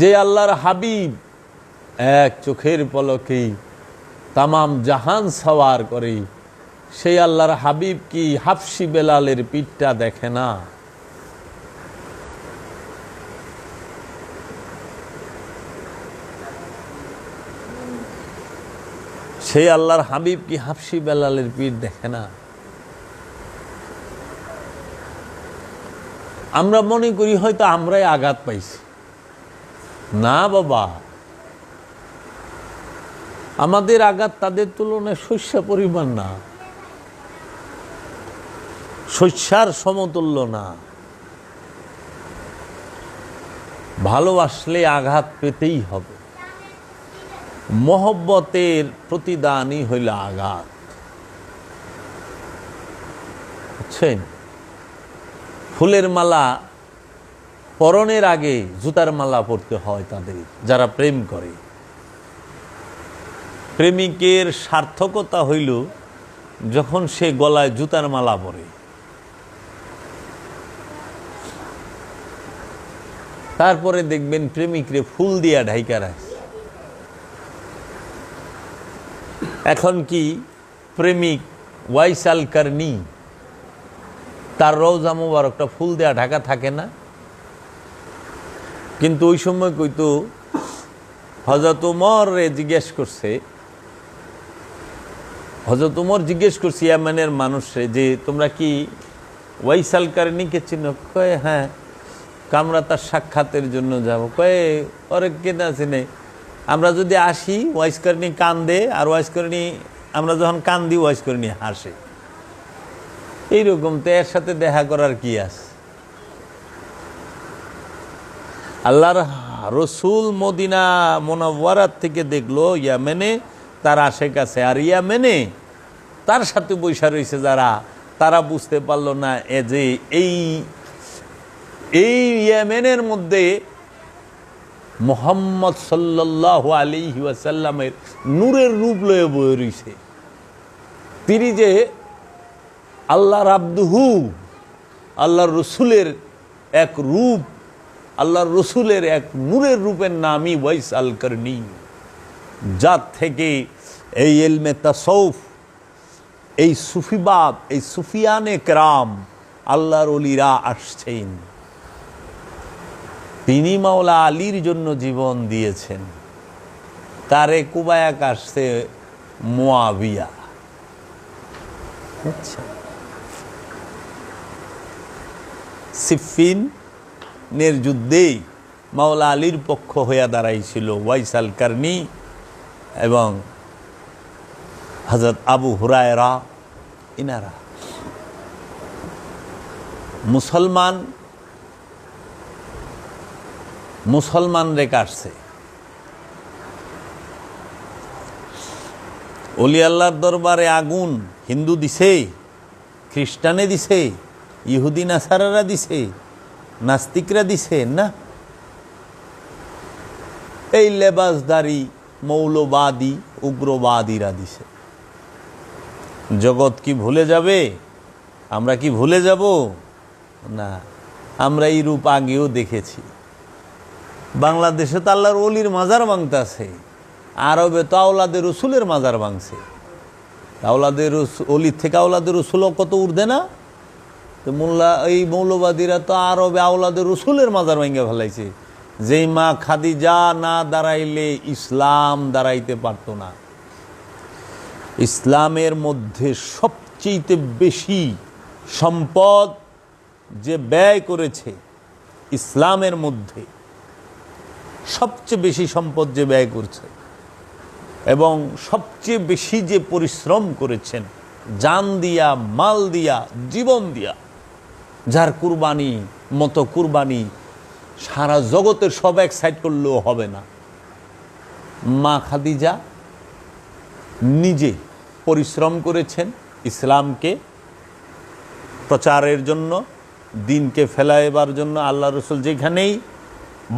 S1: যে আল্লাহর হাবিব এক চোখের পলকেই তামাম জাহান সওয়ার করে, সেই আল্লাহর হাবিব কি হাফসি বেলালের পিঠটা দেখে না? সেই আল্লাহর হাবিব কি হাফসি বেলালের পিঠ দেখে না? আমরা মনে করি হয়তো আমরাই আঘাত পাইছি। না বাবা, আমাদের আঘাত তাদের তুলনায় শস্য পরিমাণ না, শস্যার সমতুল্য না। ভালোবাসলে আঘাত পেতেই হবে। মহব্বতের প্রতিদানই হইল আঘাত, বুঝছেন? ফুলের মালা পরনের আগে জুতার মালা পরতে হয় তাদের, যারা প্রেম করে। প্রেমিকের সার্থকতা হইল যখন সে গলায় জুতার মালা পরে। তারপরে দেখবেন প্রেমিকরে ফুল দিয়া ঢাইকা রাখে। এখন কি প্রেমিক ওয়াইস আল কারনি, তার রওজা মুবারকটা ফুল দেয়া ঢাকা থাকে না? কিন্তু ওই সময় কইতো হযরত ওমর জিজ্ঞেস করছে, হযরত ওমর জিজ্ঞেস করছে ইয়ামানের মানুষরে যে তোমরা কি ওয়াইস আল কারনিকে চিনো? কয়ে হ্যাঁ। আমরা তার সাক্ষাতের জন্য যাব। কয়ে ওরে কেনা চিনে? আমরা যদি আসি ওয়াইস কারনি কান্দে, আর ওয়াইস কারনি আমরা যখন কান্দি ওয়াইস কারনি হাসে। এইরকম তো এর সাথে দেখা করার কি আছে? আল্লাহর রসুল মদিনা মুনাওয়ারাত থেকে দেখলো ইয়ামেনে তার আশেপাশে, আর ইয়ামেনে তার সাথে বৈশা রয়েছে যারা, তারা বুঝতে পারলো না যে এই ইয়ামেনের মধ্যে মুহাম্মদ সাল্লাল্লাহু আলাইহি ওয়াসাল্লামের নূরের রূপ লয়ে বয়ে রয়েছে। তিনি যে আল্লাহর আব্দুহু, আল্লাহর রসুলের এক রূপ, আল্লাহর রসুলের এক নূরের রূপের নামই ওয়াইস আল কারনি, যার থেকে এই ইলমে তাসাউফ, এই সুফিবাদ, এই সুফিয়ানে কেরাম, আল্লাহর ওলিরা আসছেন। তিনি মাওলা আলীর জন্য জীবন দিয়েছেন। তারে কুবায়াক আসছে মুয়াবিয়া। আচ্ছা, সিফিনের যুদ্ধেই মাওলা আলীর পক্ষ হইয়া দাঁড়াইছিল ওয়াইস আল কারনি এবং হযরত আবু হুরায়রা, ইনারা মুসলমানরে কাটছে। ওলি আল্লাহর দরবারে আগুন হিন্দু দিছে, খ্রিস্টানে দিছে, ইহুদি নাসারারা দিছে, নাস্তিকরা দিছে না, এই লেবাসদারি মৌলবাদী উগ্রবাদীরা দিছে। জগৎ কি ভুলে যাবে? আমরা কি ভুলে যাব? না, আমরা এই রূপ আগেও দেখেছি। বাংলাদেশে তো আল্লাহর ওলির মাজার ভাঙতে আছে, আরবে তো আওলাদে রসুলের মাজার ভাঙছে। আওলাদের অলির থেকে আওলাদের রসুলও কত ঊর্ধ্বে না? তো এই মৌলবাদীরা তো আরবে আওলাদের রসুলের মাজার ভাঙে ফেলাইছে। যেই মা খাদিজা না দাঁড়াইলে ইসলাম দাঁড়াইতে পারত না। ইসলামের মধ্যে সবচেয়ে বেশি সম্পদ যে ব্যয় করেছে, ইসলামের মধ্যে সবচেয়ে বেশি সম্পদ যে ব্যয় করছে এবং সবচেয়ে বেশি যে পরিশ্রম করেছেন, জান দিয়া, মাল দিয়া, জীবন দিয়া, যার কুরবানি মতো কুরবানি সারা জগতের সব এক সাইড করলেও হবে না। মা খাদিজা নিজে পরিশ্রম করেছেন ইসলামকে প্রচারের জন্য, দিনকে ফেলাইবার জন্য। আল্লাহ রসুল যেখানেই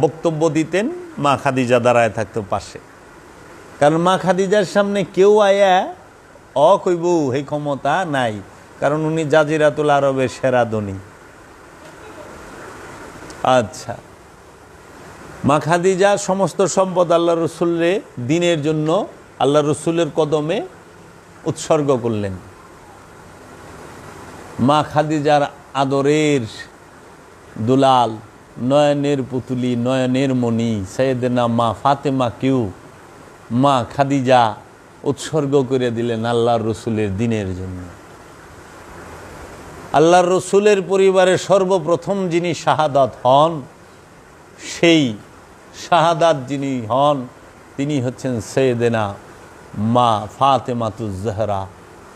S1: বক্তব্য দিতেন মা খাদিজা দাঁড়ায় থাকতো পাশে, কারণ মা খাদিজার সামনে কেউ আয়া কইব এই ক্ষমতা নাই, কারণ উনি জাজিরাতুল আরবের সেরা ধনী। আচ্ছা, মা খাদিজা সমস্ত সম্পদ আল্লাহ রসুলরে দিনের জন্য আল্লাহ রসুলের কদমে উৎসর্গ করলেন। মা খাদিজার আদরের দুলাল, নয়নের পুতুলি, নয়নের মণি সাইয়েদেনা মা ফাতেমা কেউ মা খাদিজা উৎসর্গ করে দিলেন আল্লাহর রসুলের দিনের জন্য। আল্লাহর রসুলের পরিবারে সর্বপ্রথম যিনি শাহাদাত হন, সেই শাহাদাত যিনি হন তিনি হচ্ছেন সাইয়েদেনা মা ফাতেমাতুজ জাহরা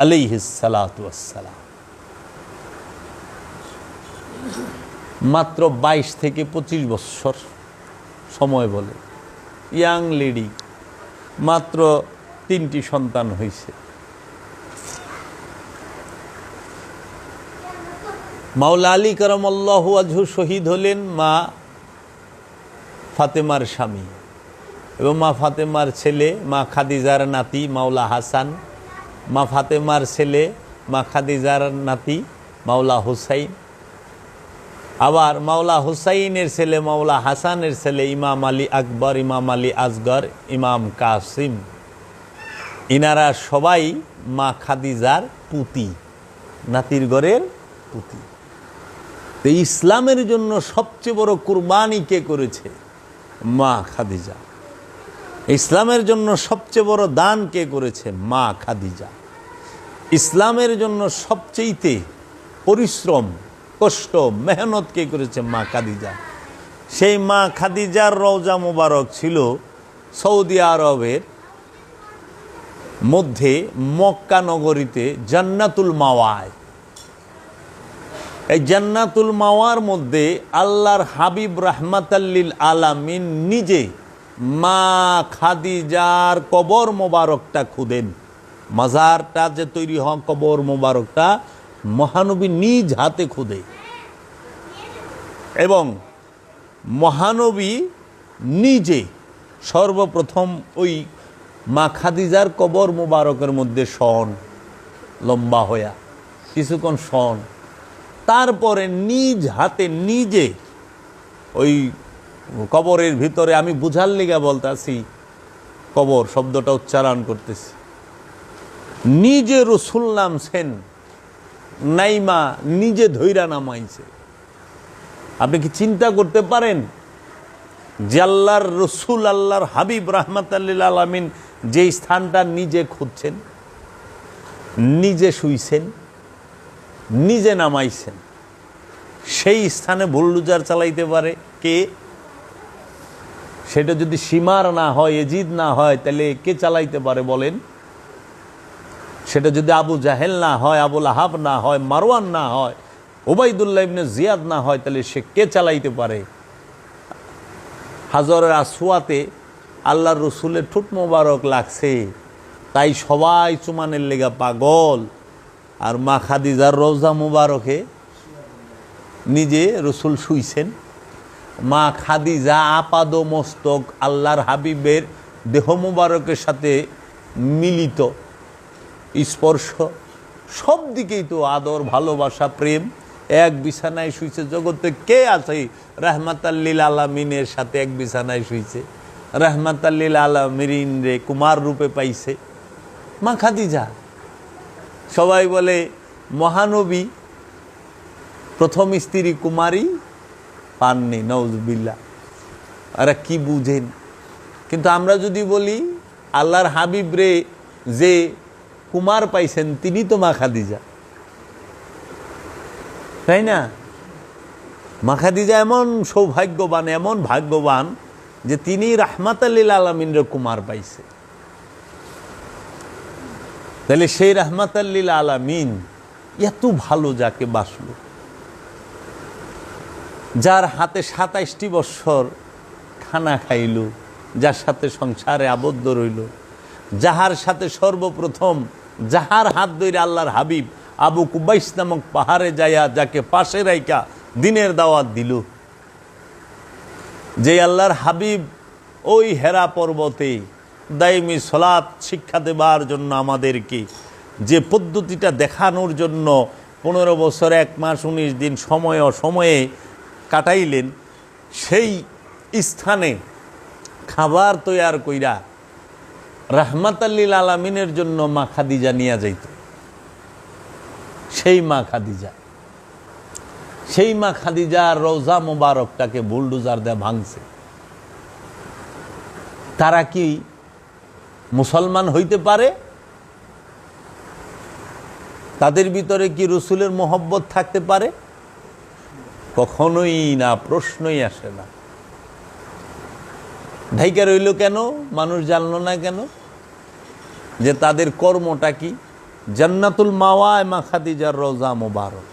S1: আলাইহিস সালাতু ওয়াস সালাম। মাত্র 22 থেকে 25 বছর সময় বলে, ইয়াং লেডি, মাত্র 3টি সন্তান হয়েছে। মাওলা আলী কারামাল্লাহু ওয়াজহু শহীদ হলেন মা ফাতেমার স্বামী এবং মা ফাতেমার ছেলে মা খাদিজার নাতি মাওলা হাসান, মা ফাতেমার ছেলে মা খাদিজার নাতি মাওলা হুসাইন, আবার মাওলা হুসাইনের ছেলে মাওলা হাসানের ছেলে ইমাম আলী আকবর, ইমাম আলী আসগর, ইমাম কাসিম, ইনারা সবাই মা খাদিজার পুতি, নাতির ঘরের পুতি। তো ইসলামের জন্য সবচেয়ে বড় কুরবানি কে করেছে? মা খাদিজা। ইসলামের জন্য সবচেয়ে বড় দান কে করেছে? মা খাদিজা। ইসলামের জন্য সবচেয়ে পরিশ্রম, কষ্ট, মেহনত কে করেছে? মা খাদিজা। সেই মা খাদিজার রওজা মোবারক ছিল সৌদি আরবের মধ্যে মক্কা নগরীতে জান্নাতুল মাওয়ায়। এই জান্নাতুল মাওয়ার মধ্যে আল্লাহর হাবিব রাহমাতাল্লিল আলামিন নিজে মা খাদিজার কবর মোবারকটা খুদেন। মাজারটা যে তৈরি হয়, কবর মোবারকটা মহানবী নিজ হাতে খুদে এবং মহানবী নিজে সর্বপ্রথম ওই মা খাদিজার কবর মোবারকের মধ্যে শন, লম্বা হইয়া কিছুক্ষণ শন, তারপরে নিজ হাতে নিজে ওই কবরের ভিতরে, আমি বুঝার লিগা বলতেছি, কবর শব্দটা উচ্চারণ করতেছি, নিজে রসুল নামছেন, নাইমা নিজে ধৈরা নামাইছে। আপনি কি চিন্তা করতে পারেন যে আল্লাহর রসুল, আল্লাহর হাবিব রাহমাতাল্লিল আলামিন যে স্থানটা নিজে খুঁজছেন, নিজে শুইছেন, নিজে নামাইছেন, সেই স্থানে বুলডোজার চালাইতে পারে কে? সেটা যদি সীমার না হয়, এজিদ না হয়, তাহলে কে চালাইতে পারে বলেন? সেটা যদি আবু জাহেল না হয়, আবুল আহাব না হয়, মারওয়ান না হয়, ওবাইদুল্লাহ ইবনে জিয়াদ না হয়, তাহলে সে কে চালাইতে পারে? হাজরের আসওয়াতে আল্লাহর রসুলের ঠোঁট মোবারক লাগছে, তাই সবাই চুমানের লেগা পাগল। আর মা খাদিজার রওজা মুবারকে নিজে রসুল শুইছেন। মা খাদিজা আপাদ মস্তক আল্লাহর হাবিবের দেহ মুবারকের সাথে মিলিত, স্পর্শ সব দিকেই তো আদর, ভালোবাসা, প্রেম। এক বিছানায় শুইছে। জগতে কে আছে রাহমাতাল্লিল আলামিনের সাথে এক বিছানায় শুইছে? রাহমাতাল্লিল আলামিন রে কুমার রূপে পাইছে মা খাদিজা। সবাই বলে মহানবী প্রথম স্ত্রী কুমারী পাননি, নাউজুবিল্লাহ। আরে কি বুঝেন? কিন্তু আমরা যদি বলি আল্লাহর হাবিব রে যে কুমার পাইছেন তিনি তো মা খাদিজা, তাই না? মা খাদিজা এমন সৌভাগ্যবান, এমন ভাগ্যবান যে তিনি রাহমাতাল্লিল আলামিনের কুমার পাইছে। তাহলে সেই রাহমাতাল্লিল আলামিন এত ভালো যাকে বাসলো, যার হাতে 27টি বৎসর খানা খাইল, যার সাথে সংসারে আবদ্ধ রইল, যাহার সাথে সর্বপ্রথম যাহার হাত ধরে আল্লাহর হাবিব আবু কুবাইস নামক পাহাড়ে যাইয়া যাকে পাশে রাইকা দিনের দাওয়াত দিল, যে আল্লাহর হাবিব ওই হেরা পর্বতে দাইমি সলাত শিক্ষা দেবার জন্য আমাদেরকে যে পদ্ধতিটা দেখানোর জন্য 15 বছর 1 মাস 19 দিন সময়ে কাটাইলেন, সেই স্থানে খাবার তৈয়ার কইরা রাহমাতাল্লিল আলামিনের জন্য মা খাদিজা নিয়ে যাইত। সেই মা খাদিজার রওজা মোবারকটাকে বুলডোজার দেয়া ভাঙছে। তারা কি মুসলমান হইতে পারে? তাদের ভিতরে কি রসুলের মোহব্বত থাকতে পারে? কখনোই না, প্রশ্নই আসে না। ঢাইকা রইল কেন? মানুষ জানলো না কেন যে তাদের কর্মটা কি? জান্নাতুল মাওয়া মা খাদিজার রওজা মোবারক।